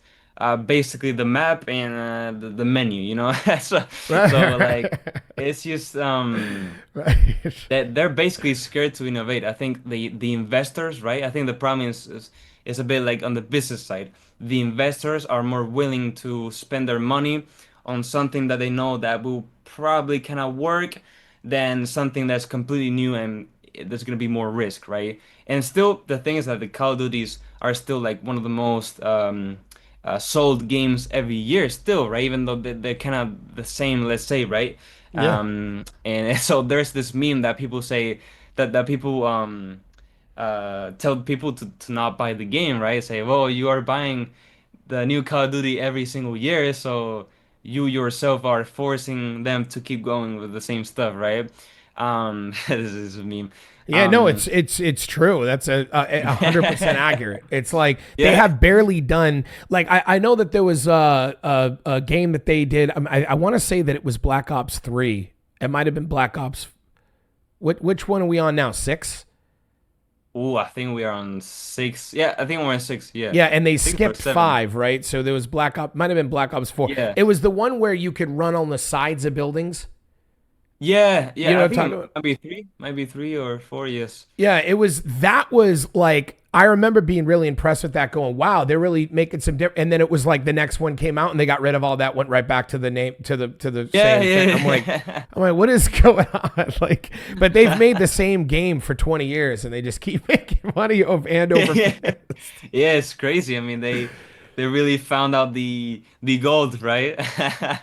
Basically the map and the menu, So, so like Right. it's just Right. that they're basically scared to innovate. I think the investors, right? I think the problem is a bit like on the business side. The investors are more willing to spend their money on something that they know that will probably kind of work than something that's completely new and there's gonna be more risk, right? And still, the thing is that the Call of Duties are still like one of the most sold games every year, still, right? Even though they're kind of the same, let's say, right? Yeah. And so there's this meme that people say that people tell people to not buy the game, right? Say, well, you are buying the new Call of Duty every single year, so you yourself are forcing them to keep going with the same stuff, right? This is a meme. Yeah, no, Um, it's true. That's a 100% accurate. It's like they yeah. have barely done. Like I know that there was a game that they did. I want to say that it was Black Ops 3. It might have been Black Ops. Which one are we on now? 6. Oh, I think we are on 6. Yeah, I think we're on 6. Yeah, Yeah, and they 6 or skipped 7. 5, right? So there was Black Ops. Might have been Black Ops 4. Yeah. It was the one where you could run on the sides of buildings. Yeah, You yeah. know I what I'm think talking it about? might be 3, might be 3 or 4. Yes. Yeah, that was like I remember being really impressed with that going, wow, they're really making some different. And then it was like the next one came out and they got rid of all that, went right back to the name to the Yeah, same thing. yeah. I'm like, what is going on? Like, but they've made the same game for 20 years and they just keep making money over and over. Yeah, yeah, it's crazy. I mean, they really found out the gold, right?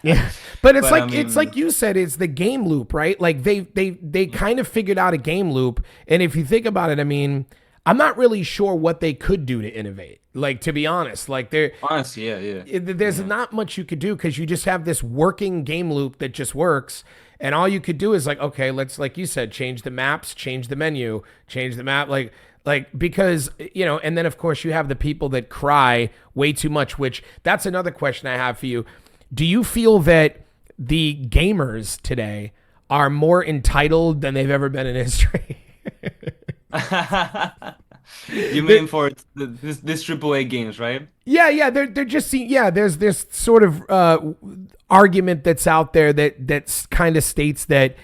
Yeah, but But I it's mean, like you said, it's the game loop, right? Like they kind of figured out a game loop, and if you think about it, I mean, I'm not really sure what they could do to innovate. Like to be honest, like honestly, there's yeah, not much you could do because you just have this working game loop that just works, and all you could do is like, okay, let's like you said, change the maps, change the menu, change the map, like because and then of course you have the people that cry way too much, which that's another question I have for you. Do you feel that the gamers today are more entitled than they've ever been in history? yeah. You mean for this AAA games, right? Yeah, they're just there's this sort of argument that's out there that's kind of states that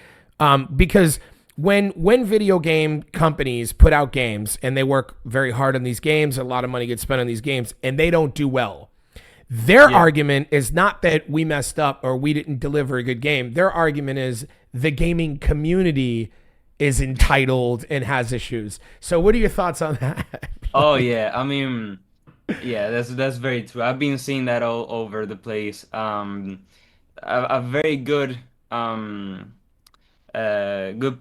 because when video game companies put out games and they work very hard on these games, a lot of money gets spent on these games and they don't do well. Their Yeah. argument is not that we messed up or we didn't deliver a good game. Their argument is the gaming community is entitled and has issues. So what are your thoughts on that? Oh yeah, I mean, yeah, that's very true. I've been seeing that all over the place. A very good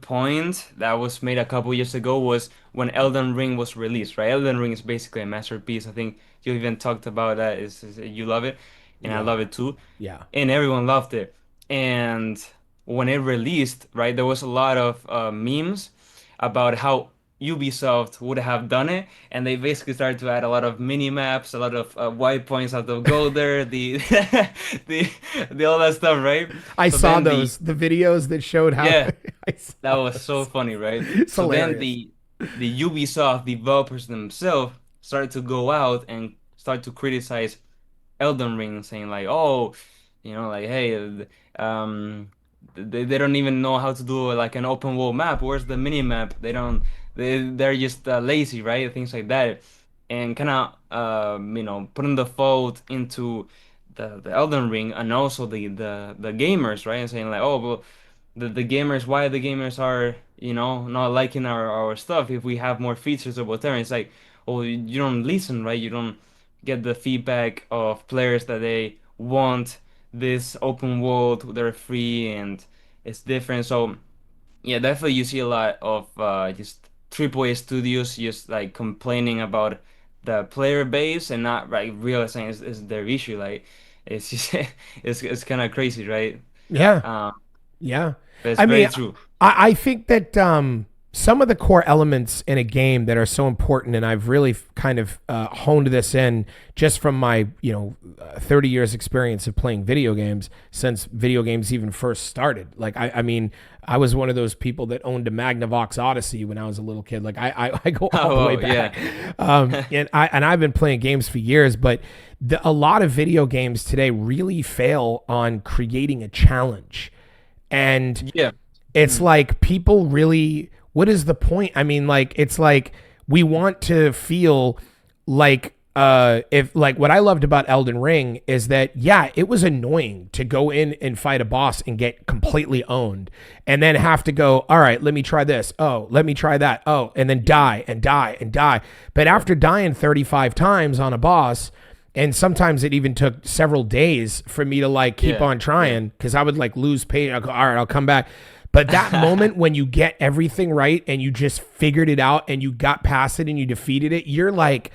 point that was made a couple years ago was when Elden Ring was released, right? Elden Ring is basically a masterpiece. I think you even talked about that. Is you love it, and I Yeah. love it too, Yeah. and everyone loved it. And when it released, right, there was a lot of memes about how Ubisoft would have done it, and they basically started to add a lot of mini maps, a lot of white points out of go there, the the all that stuff, right? I So saw then the those the videos that showed how yeah, I that saw was so those. funny, right? It's So then hilarious. the Ubisoft developers themselves started to go out and start to criticize Elden Ring, saying like, oh, like, hey, they don't even know how to do like an open world map. Where's the mini map? They don't. They're just lazy, right? Things like that, and kind of putting the fault into the Elden Ring and also the gamers, right? And saying like, oh, well, the gamers, why the gamers are not liking our stuff if we have more features or whatever. It's like, oh, you don't listen, right? You don't get the feedback of players that they want this open world, they're free and it's different. So yeah, definitely you see a lot of just AAA studios just like complaining about the player base and not like realizing it's their issue. Like it's just it's kind of crazy, right? Yeah. Um, Yeah. but it's I mean, very true. I think that some of the core elements in a game that are so important, and I've really kind of honed this in just from my 30 years experience of playing video games since video games even first started. Like I mean, I was one of those people that owned a Magnavox Odyssey when I was a little kid. Like I go all the Oh, way yeah. back, and I've been playing games for years, but a lot of video games today really fail on creating a challenge. And Yeah. it's Mm. like people really, what is the point? I mean, like, it's like we want to feel like, if like what I loved about Elden Ring is that, yeah, it was annoying to go in and fight a boss and get completely owned and then have to go, all right, let me try this. Oh, let me try that. Oh, and then die and die and die. But after dying 35 times on a boss, and sometimes it even took several days for me to like keep Yeah. on Yeah. trying because I would like lose pay. I'll go, all right, I'll come back. But that moment when you get everything right and you just figured it out and you got past it and you defeated it, you're like,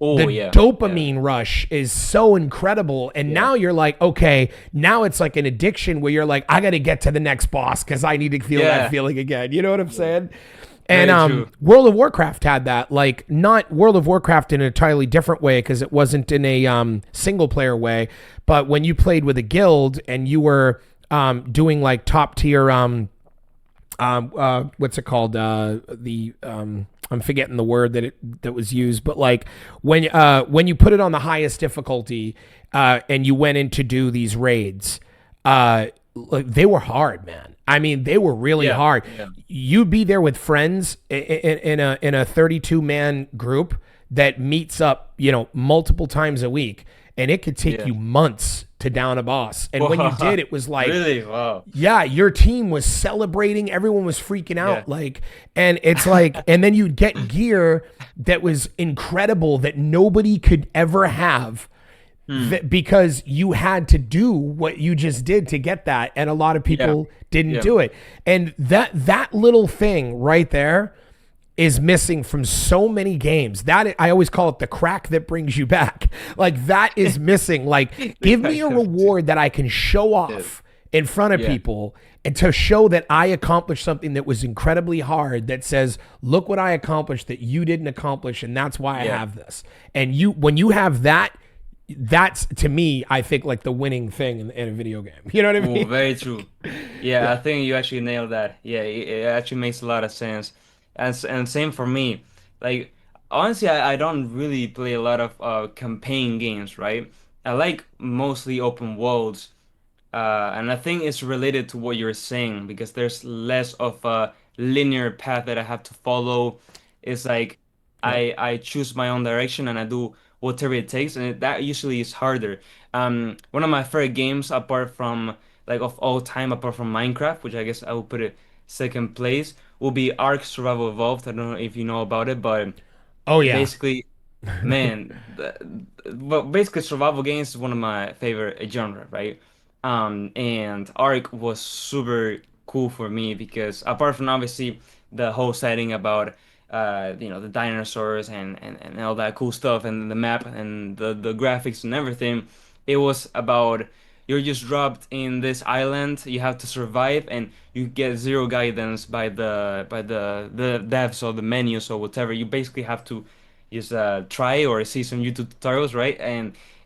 Oh the yeah, yeah, dopamine rush is so incredible. And yeah, now you're like, okay, now it's like an addiction where you're like, I got to get to the next boss because I need to feel that yeah. feeling again. You know what I'm saying? And Very true. World of Warcraft had that, like not World of Warcraft in an entirely different way because it wasn't in a single player way. But when you played with a guild and you were doing like top tier what's it called? I'm forgetting the word that was used, but like when you put it on the highest difficulty, and you went in to do these raids, like, they were hard, man. I mean, they were really Yeah, hard. yeah, You'd be there with friends in a 32 man group that meets up, multiple times a week, and it could take yeah. you months to down a boss. And when you did, it was like, Really? Wow. yeah, your team was celebrating. Everyone was freaking Yeah. out. Like, and it's like, and then you'd get gear that was incredible that nobody could ever have because you had to do what you just did to get that. And a lot of Yeah. people didn't Yeah. do it. And that little thing right there is missing from so many games. That I always call it the crack that brings you back. Like that is missing. Like give me a reward that I can show off in front of Yeah. people and to show that I accomplished something that was incredibly hard that says, look what I accomplished that you didn't accomplish and that's why I Yeah. have this. And when you have that, that's to me, I think like the winning thing in a video game. You know what I Oh, mean? very true. Yeah, I think you actually nailed that. Yeah, it actually makes a lot of sense. And same for me. Like honestly, I don't really play a lot of campaign games, right? I like mostly open worlds. And I think it's related to what you're saying because there's less of a linear path that I have to follow. It's like Yep. I choose my own direction and I do whatever it takes, and that usually is harder. One of my favorite games, apart from like of all time, apart from Minecraft, which I guess I will put it second place, will be Ark Survival Evolved. I don't know if you know about it, but Oh yeah. basically, man, well, basically survival games is one of my favorite genre, right? And Ark was super cool for me because apart from obviously the whole setting about the dinosaurs and all that cool stuff and the map and the graphics and everything, it was about you're just dropped in this island, you have to survive and you get zero guidance by the devs or the menus or whatever. You basically have to just try or see some YouTube tutorials, right?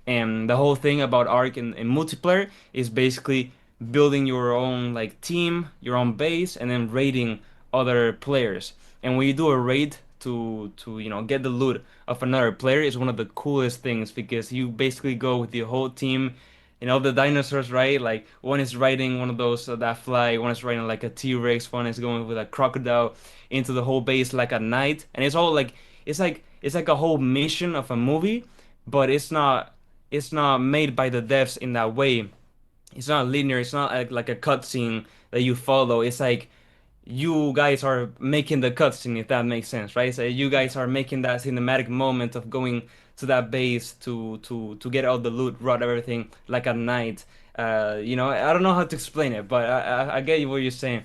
And the whole thing about Ark in multiplayer is basically building your own like team, your own base, and then raiding other players. And when you do a raid to get the loot of another player is one of the coolest things because you basically go with the whole team. The dinosaurs, right? Like one is riding one of those that fly, one is riding like a T-Rex, one is going with a crocodile into the whole base like at night, and it's all like it's like a whole mission of a movie, but it's not made by the devs in that way. It's not linear. It's not like a cutscene that you follow. It's like you guys are making the cutscene, if that makes sense, right? So you guys are making that cinematic moment of going to that base to get all the loot, rob everything like at night. I don't know how to explain it, but I get you what you're saying,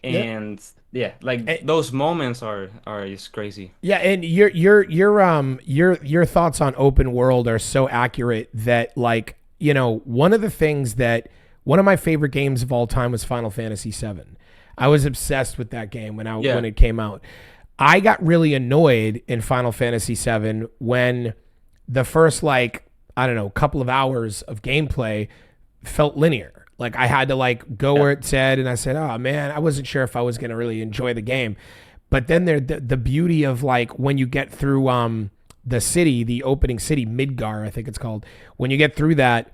Yeah. and yeah, like Eh, those moments are just crazy. Yeah, and your thoughts on open world are so accurate that like, one of my favorite games of all time was Final Fantasy VII. I was obsessed with that game Yeah, when it came out. I got really annoyed in Final Fantasy VII when the first like, I don't know, couple of hours of gameplay felt linear. Like I had to like go yeah, where it said, and I said, "Oh man, I wasn't sure if I was gonna really enjoy the game." But then the beauty of like when you get through the city, the opening city, Midgar, I think it's called. When you get through that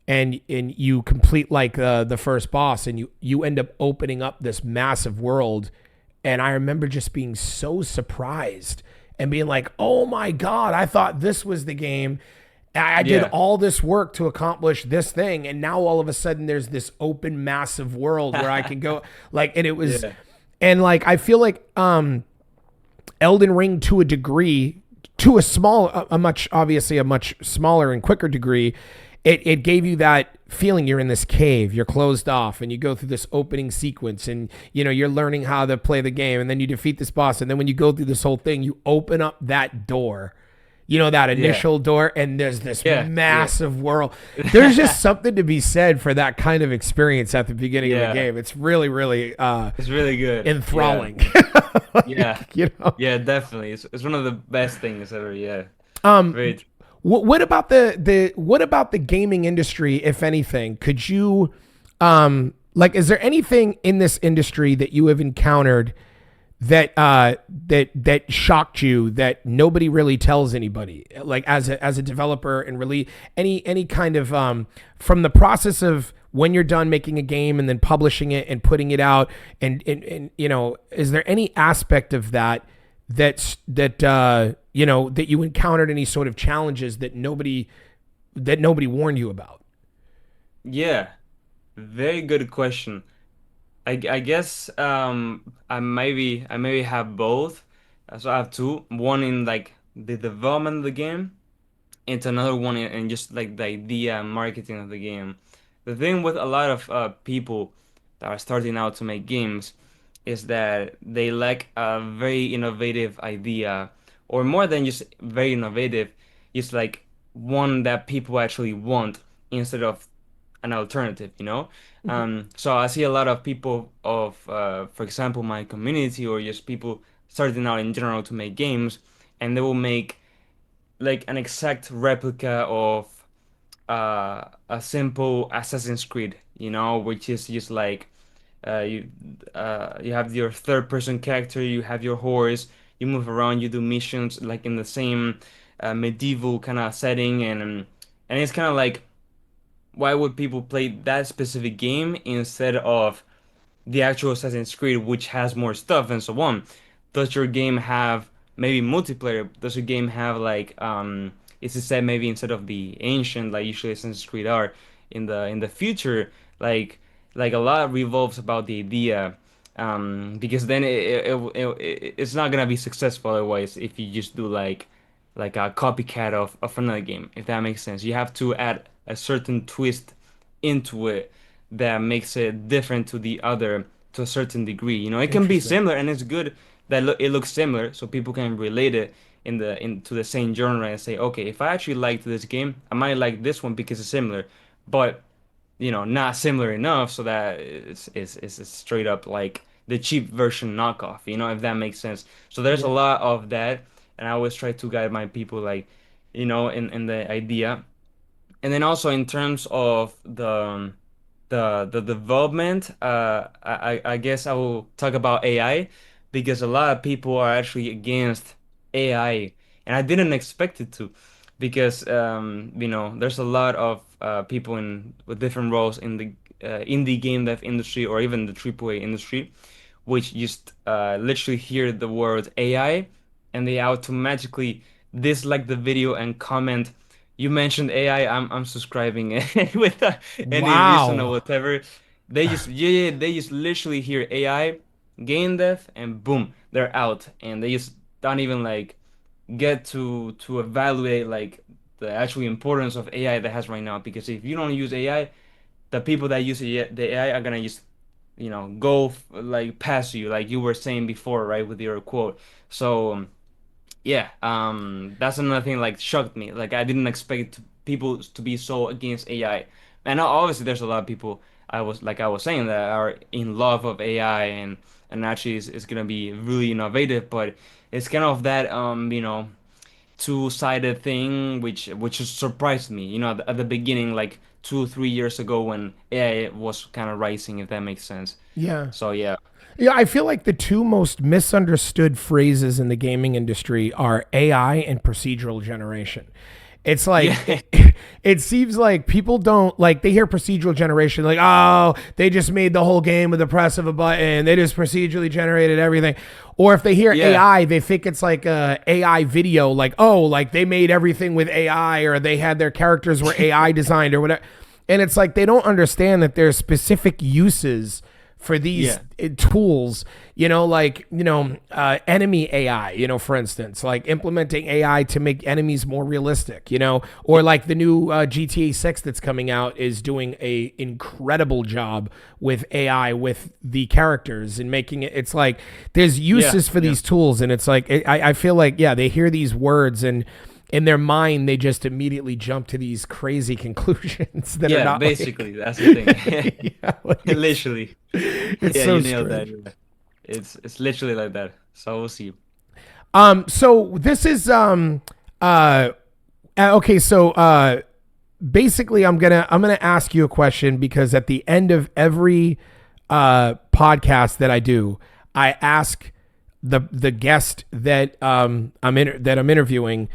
and you complete like the first boss, and you end up opening up this massive world, and I remember just being so surprised and being like, "Oh my god, I thought this was the game." I did yeah. all this work to accomplish this thing, and now all of a sudden there's this open, massive world where I can go. Like, and it was, Yeah. and like I feel like Elden Ring to a degree, to a much obviously a much smaller and quicker degree, it gave you that feeling you're in this cave, you're closed off, and you go through this opening sequence, and you're learning how to play the game, and then you defeat this boss, and then when you go through this whole thing, you open up that door, that Yeah. initial door, and there's this Yeah. Yeah. massive world. There's just something to be said for that kind of experience at the beginning of a Yeah. game. It's really, really It's really good. Yeah. enthralling. Yeah. you know. Yeah, definitely. It's one of the best things ever. Yeah. Um, Very true. what about what about the gaming industry, if anything? Could you, is there anything in this industry that you have encountered that that shocked you that nobody really tells anybody, like as a developer, and really any kind of from the process of when you're done making a game and then publishing it and putting it out, and is there any aspect of that that you encountered any sort of challenges that nobody warned you about? Yeah. Very good question. I guess I maybe have both. So I have two. One in like the development of the game, into another one in just like the idea and marketing of the game. The thing with a lot of people that are starting out to make games is that they lack a very innovative idea, or more than just very innovative, it's like one that people actually want instead of an alternative, you know? So I see a lot of people of, for example, my community, or just people starting out in general to make games, and they will make like an exact replica of a simple Assassin's Creed, which is just like you you have your third person character, you have your horse, you move around, you do missions like in the same medieval kind of setting, and it's kind of like, why would people play that specific game instead of the actual Assassin's Creed, which has more stuff and so on? Does your game have maybe multiplayer? Does your game have like is it set maybe instead of the ancient like usually Assassin's Creed are in the future? Like a lot revolves about the idea, because then it's not gonna be successful otherwise if you just do like a copycat of another game, if that makes sense. You have to add a certain twist into it that makes it different to the other to a certain degree. It can be Interesting. similar, and it's good that it looks similar so people can relate it into the same genre and say, okay, if I actually liked this game, I might like this one because it's similar, but not similar enough so that it's straight up like the cheap version knockoff, if that makes sense. So there's a Yeah. lot of that, and I always try to guide my people like, in the idea. And then also in terms of the development, I guess I will talk about AI, because a lot of people are actually against AI, and I didn't expect it to, because there's a lot of people in with different roles in the indie game dev industry, or even the AAA industry, which just literally hear the word AI, and they automatically dislike the video and comment, "You mentioned AI, I'm subscribing," with any reason or Wow. whatever. They just, yeah, they just literally hear AI, game dev, and boom, they're out, and they just don't even like get to evaluate like the actual importance of AI that has right now. Because if you don't use AI, the people that use the AI are gonna just go like past you, like you were saying before, right, with your quote. So yeah, that's another thing like shocked me. Like I didn't expect people to be so against AI. And obviously there's a lot of people, I was saying, that are in love of AI, and actually is gonna be really innovative, but it's kind of that two-sided thing, which has surprised me, at the beginning, like 2 3 years ago, when AI was kind of rising, if that makes sense. Yeah. So yeah. Yeah, I feel like the two most misunderstood phrases in the gaming industry are AI and procedural generation. It's like Yeah. it seems like people don't like, they hear procedural generation like, oh, they just made the whole game with the press of a button. They just procedurally generated everything. Or if they hear Yeah. AI, they think it's like a AI video, like, oh, like they made everything with AI, or they had their characters were AI designed or whatever. And it's like they don't understand that there's specific uses for these Yeah. tools, like, enemy AI, for instance, like implementing AI to make enemies more realistic, or like the new GTA 6 that's coming out is doing a incredible job with AI with the characters and making it's like there's Yeah. uses for Yeah. these tools, and it's like I feel like, yeah, they hear these words and in their mind they just immediately jump to these crazy conclusions that are Yeah, not like basically, that's the thing. yeah, like Literally. it's Yeah, so you nailed that. strange. Yeah. It's literally like that. So we'll see. So this is okay, so basically I'm gonna ask you a question because at the end of every podcast that I do, I ask the guest that I'm interviewing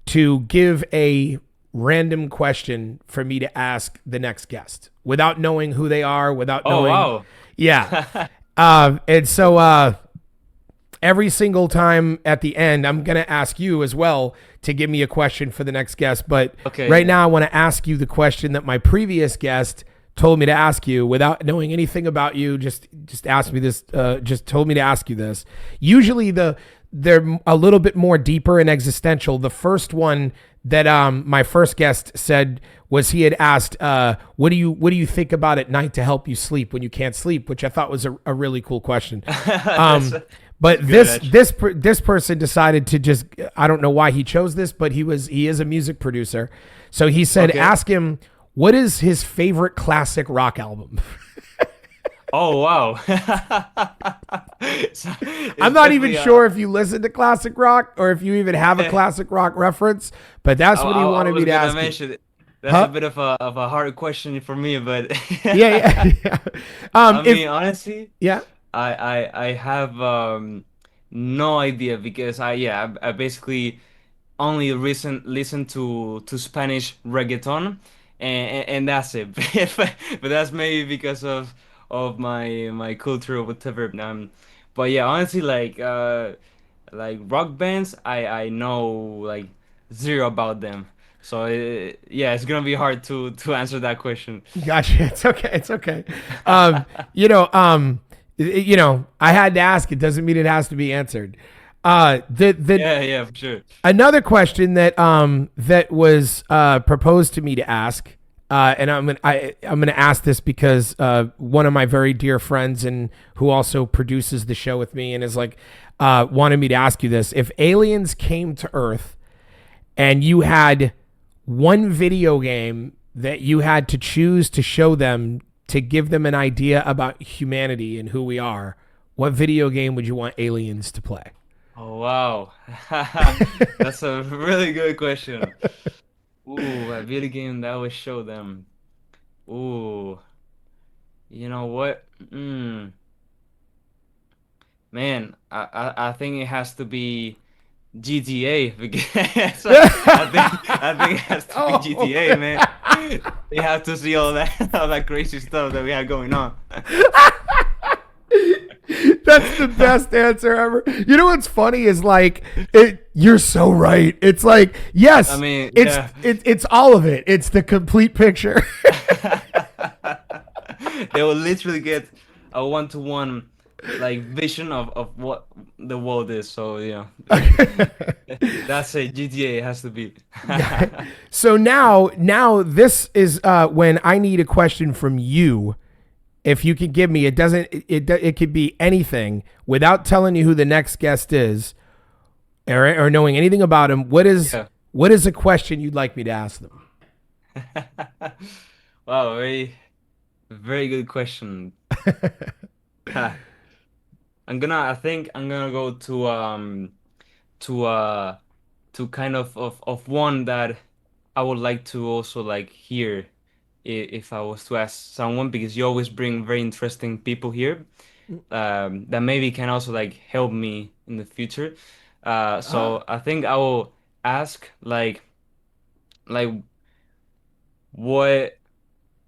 to give a random question for me to ask the next guest without knowing who they are, without Oh, knowing. wow. Yeah. And so every single time at the end, I'm going to ask you as well to give me a question for the next guest. But Okay, right yeah. now, I want to ask you the question that my previous guest told me to ask you without knowing anything about you. Just ask me this. Just told me to ask you this. Usually, they're a little bit more deeper and existential. The first one that my first guest said was he had asked, what do you think about at night to help you sleep when you can't sleep, which I thought was a really cool question. That's But good, actually. this person decided to just, I don't know why he chose this, but he is a music producer. So he said Okay. ask him what is his favorite classic rock album. Oh, wow. So, I'm it's not even definitely sure if you listen to classic rock or if you even have a classic rock reference, but that's what he I wanted me was to gonna ask you. mention it. That's a Huh? bit of a hard question for me, but Yeah, yeah, yeah. I If mean, honestly, yeah. I have no idea because I basically only listen to Spanish reggaeton, and that's it. But that's maybe because of my culture or whatever. But yeah, honestly, like rock bands, I know like zero about them. So yeah, it's gonna be hard to answer that question. Gotcha. It's okay. It's okay. Um, you know, um, I had to ask. It doesn't mean it has to be answered. The Yeah, yeah, for sure. Another question that was proposed to me to ask, and I'm gonna ask this because one of my very dear friends and who also produces the show with me and is like wanted me to ask you this: if aliens came to Earth and you had one video game that you had to choose to show them to give them an idea about humanity and who we are, what video game would you want aliens to play? Oh wow. That's a really good question. Ooh, a video game that would show them. Ooh, you know what? Man, I think it has to be GTA because I think it has to be Oh, GTA, man. They have to see all that all that crazy stuff that we have going on. that's the best answer ever. You know what's funny is like you're so right. It's like I yes, mean, it's yeah. it's all of it. It's the complete picture. They will literally get a one-to-one like vision of what the world is. So yeah, that's it. GTA has to be. So now this is when I need a question from you. If you could give me, it doesn't it could be anything without telling you who the next guest is or knowing anything about him. Yeah. What is a question you'd like me to ask them? Wow, very good question. Ha. I think I'm gonna go to to kind of one that I would like to also like hear if I was to ask someone because you always bring very interesting people here that maybe can also like help me in the future. Ah, So I think I will ask like what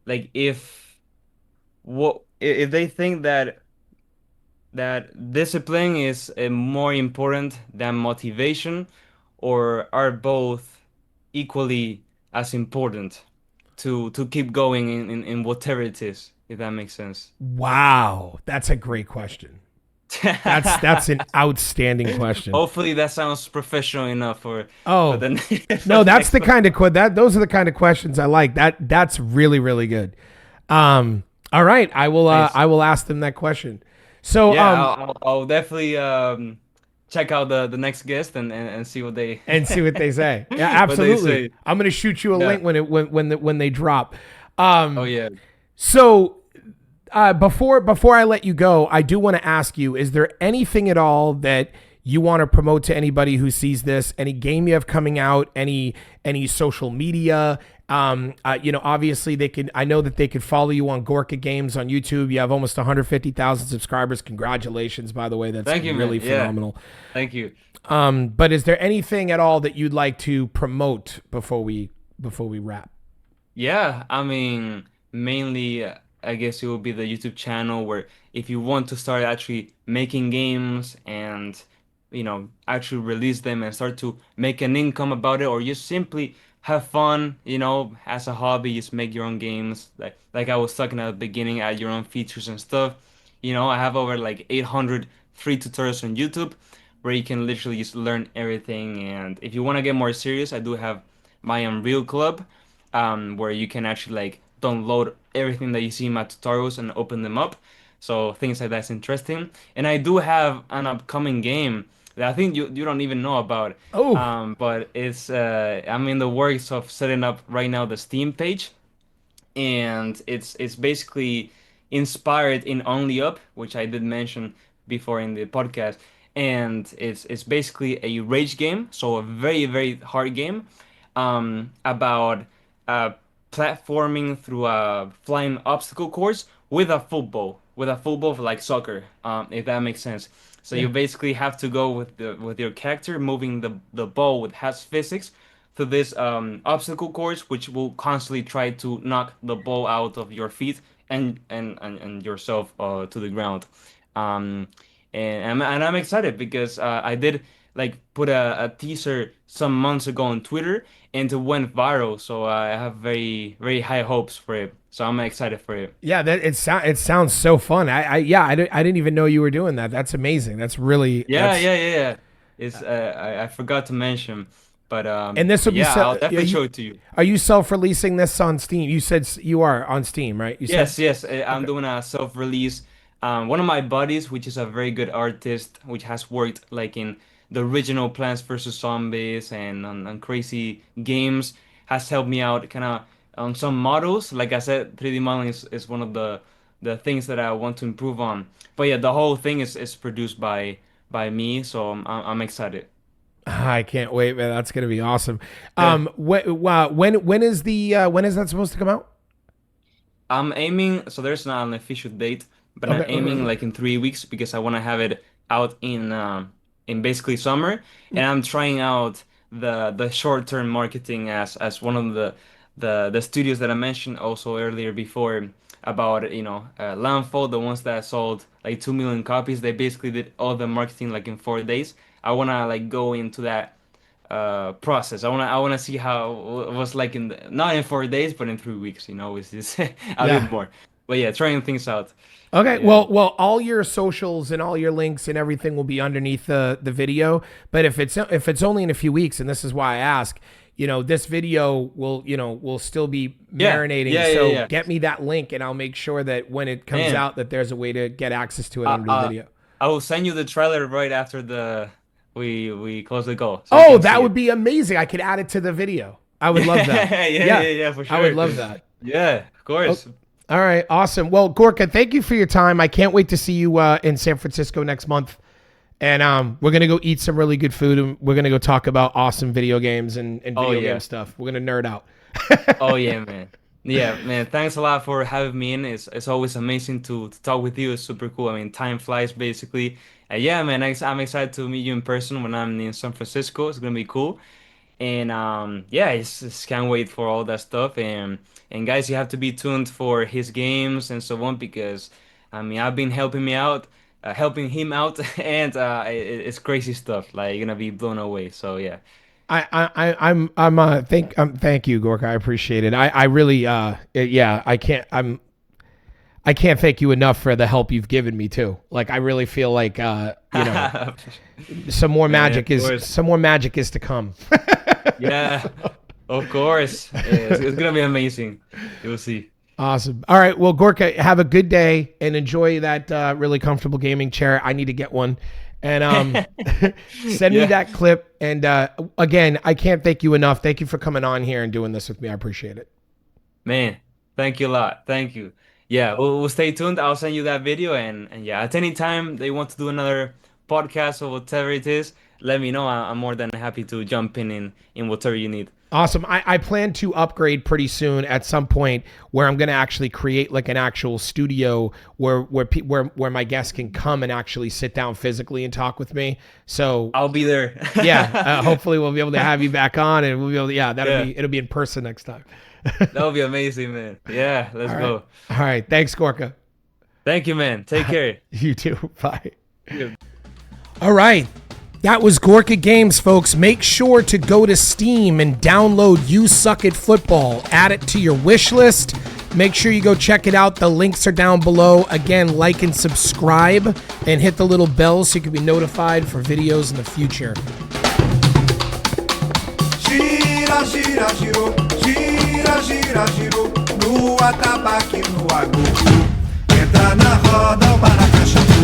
like if they think that discipline is more important than motivation, or are both equally as important to keep going in whatever it is. if that makes sense. Wow, that's a great question. That's an outstanding question. Hopefully that sounds professional enough for Oh, the for no, the that's next the one. kind of that those are the kind of questions I like. That's really really good. All right, Nice. I will ask them that question. So Yeah, I'll definitely check out the next guest and see what they and see what they say. Yeah, what they absolutely. say. I'm gonna shoot you a Yeah. link when they drop. Oh yeah. So before I let you go, I do want to ask you: is there anything at all that you want to promote to anybody who sees this? Any game you have coming out? Any social media? Obviously they can. I know that they could follow you on Gorka Games on YouTube. You have almost 150,000 subscribers. Congratulations, by the way. That's Thank you, man. really Yeah. phenomenal. Thank you. But is there anything at all that you'd like to promote before we wrap? Yeah, I mean, mainly, I guess it will be the YouTube channel where if you want to start actually making games and, actually release them and start to make an income about it, or just simply have fun, as a hobby, just make your own games. Like I was talking at the beginning, add your own features and stuff. I have over like 800 free tutorials on YouTube where you can literally just learn everything. And if you want to get more serious, I do have my Unreal Club where you can actually like download everything that you see in my tutorials and open them up. So things like that's interesting. And I do have an upcoming game that I think you don't even know about. Oh, But it's I'm in the works of setting up right now the Steam page, and it's basically inspired in Only Up, which I did mention before in the podcast, and it's basically a rage game, so a very very hard game, about uh, platforming through a flying obstacle course with a football for like soccer, if that makes sense. So you yeah. basically have to go with your character moving the ball with has physics to this obstacle course, which will constantly try to knock the ball out of your feet and yourself to the ground. Um, and I'm excited because I did like put a teaser some months ago on Twitter and it went viral. So I have very very high hopes for it. So I'm excited for it. Yeah, it sounds so fun. I didn't even know you were doing that. That's amazing. That's really Yeah, that's yeah, yeah, yeah. It's I forgot to mention, but and this will be yeah, I'll definitely show it to you. are you self-releasing this on Steam? You said you are on Steam, right? You said Yes, yes, I'm okay. doing a self-release. One of my buddies, which is a very good artist, which has worked like in the original Plants vs. Zombies and on crazy games, has helped me out kind of on some models. Like I said, 3D modeling is one of the things that I want to improve on. But yeah, the whole thing is produced by me, so I'm excited. I can't wait, man. That's gonna be awesome. Yeah. When is that supposed to come out? I'm aiming, so there's not an official date, but I'm Okay. aiming like in 3 weeks because I want to have it out in basically summer, and I'm trying out the short-term marketing as one of the studios that I mentioned also earlier before about Landfall, the ones that sold like 2 million copies. They basically did all the marketing like in 4 days. I wanna like go into that process. I wanna see how it was like not in 4 days, but in 3 weeks. It's just a bit Yeah. more. But yeah, trying things out. Okay. Yeah, All your socials and all your links and everything will be underneath the video. But if it's only in a few weeks, and this is why I ask, this video will still be yeah, marinating. yeah, yeah, So yeah. get me that link, and I'll make sure that when it comes Man, out, that there's a way to get access to it uh, under the uh, video. I will send you the trailer right after the we close the goal, so you Oh, can that see would it. be amazing. I could add it to the video. I would love that. Yeah, yeah, Yeah, yeah, for I would sure. love that. Yeah, of Oh, course. all right, awesome. Well, Gorka, thank you for your time. I can't wait to see you in San Francisco next month. And we're gonna go eat some really good food, and we're gonna go talk about awesome video games and Oh video game yeah. stuff. We're gonna nerd out. Oh yeah, man. Yeah, man. Thanks a lot for having me in. It's always amazing to talk with you. It's super cool. I mean, time flies basically. Yeah, man. I'm excited to meet you in person when I'm in San Francisco. It's gonna be cool. And yeah, I just can't wait for all that stuff. And guys, you have to be tuned for his games and so on because I mean, I've been helping him out, and it's crazy stuff. Like you're gonna be blown away. So yeah. I'm thank you, Gorka. I appreciate it. I really yeah, I can't I can't thank you enough for the help you've given me too. Like I really feel like some more Man, magic of course. is to come. Yeah, of course. Yeah, it's gonna be amazing. You'll see. Awesome. All right. Well, Gorka, have a good day and enjoy that really comfortable gaming chair. I need to get one. And send me Yeah. that clip. And again, I can't thank you enough. Thank you for coming on here and doing this with me. I appreciate it. Man, thank you a lot. Thank you. Yeah, we'll stay tuned. I'll send you that video and yeah, at any time they want to do another podcast or whatever it is, let me know. I'm more than happy to jump in whatever you need. Awesome. I plan to upgrade pretty soon at some point where I'm going to actually create like an actual studio where my guests can come and actually sit down physically and talk with me. So I'll be there. yeah, hopefully we'll be able to have you back on and we'll be able to, Yeah. it'll be in person next time. That'll be amazing, man. Yeah, let's go. All right. Thanks, Gorka. Thank you, man. Take care. You too. Bye. Yeah. All right. That was Gorka Games, folks. Make sure to go to Steam and download You Suck at Football. Add it to your wish list. Make sure you go check it out. The links are down below. Again, like and subscribe and hit the little bell so you can be notified for videos in the future. Gira, gira, girou, gira, gira, girou, no atabaque, no agudo. Entra na roda, o baracaxambu.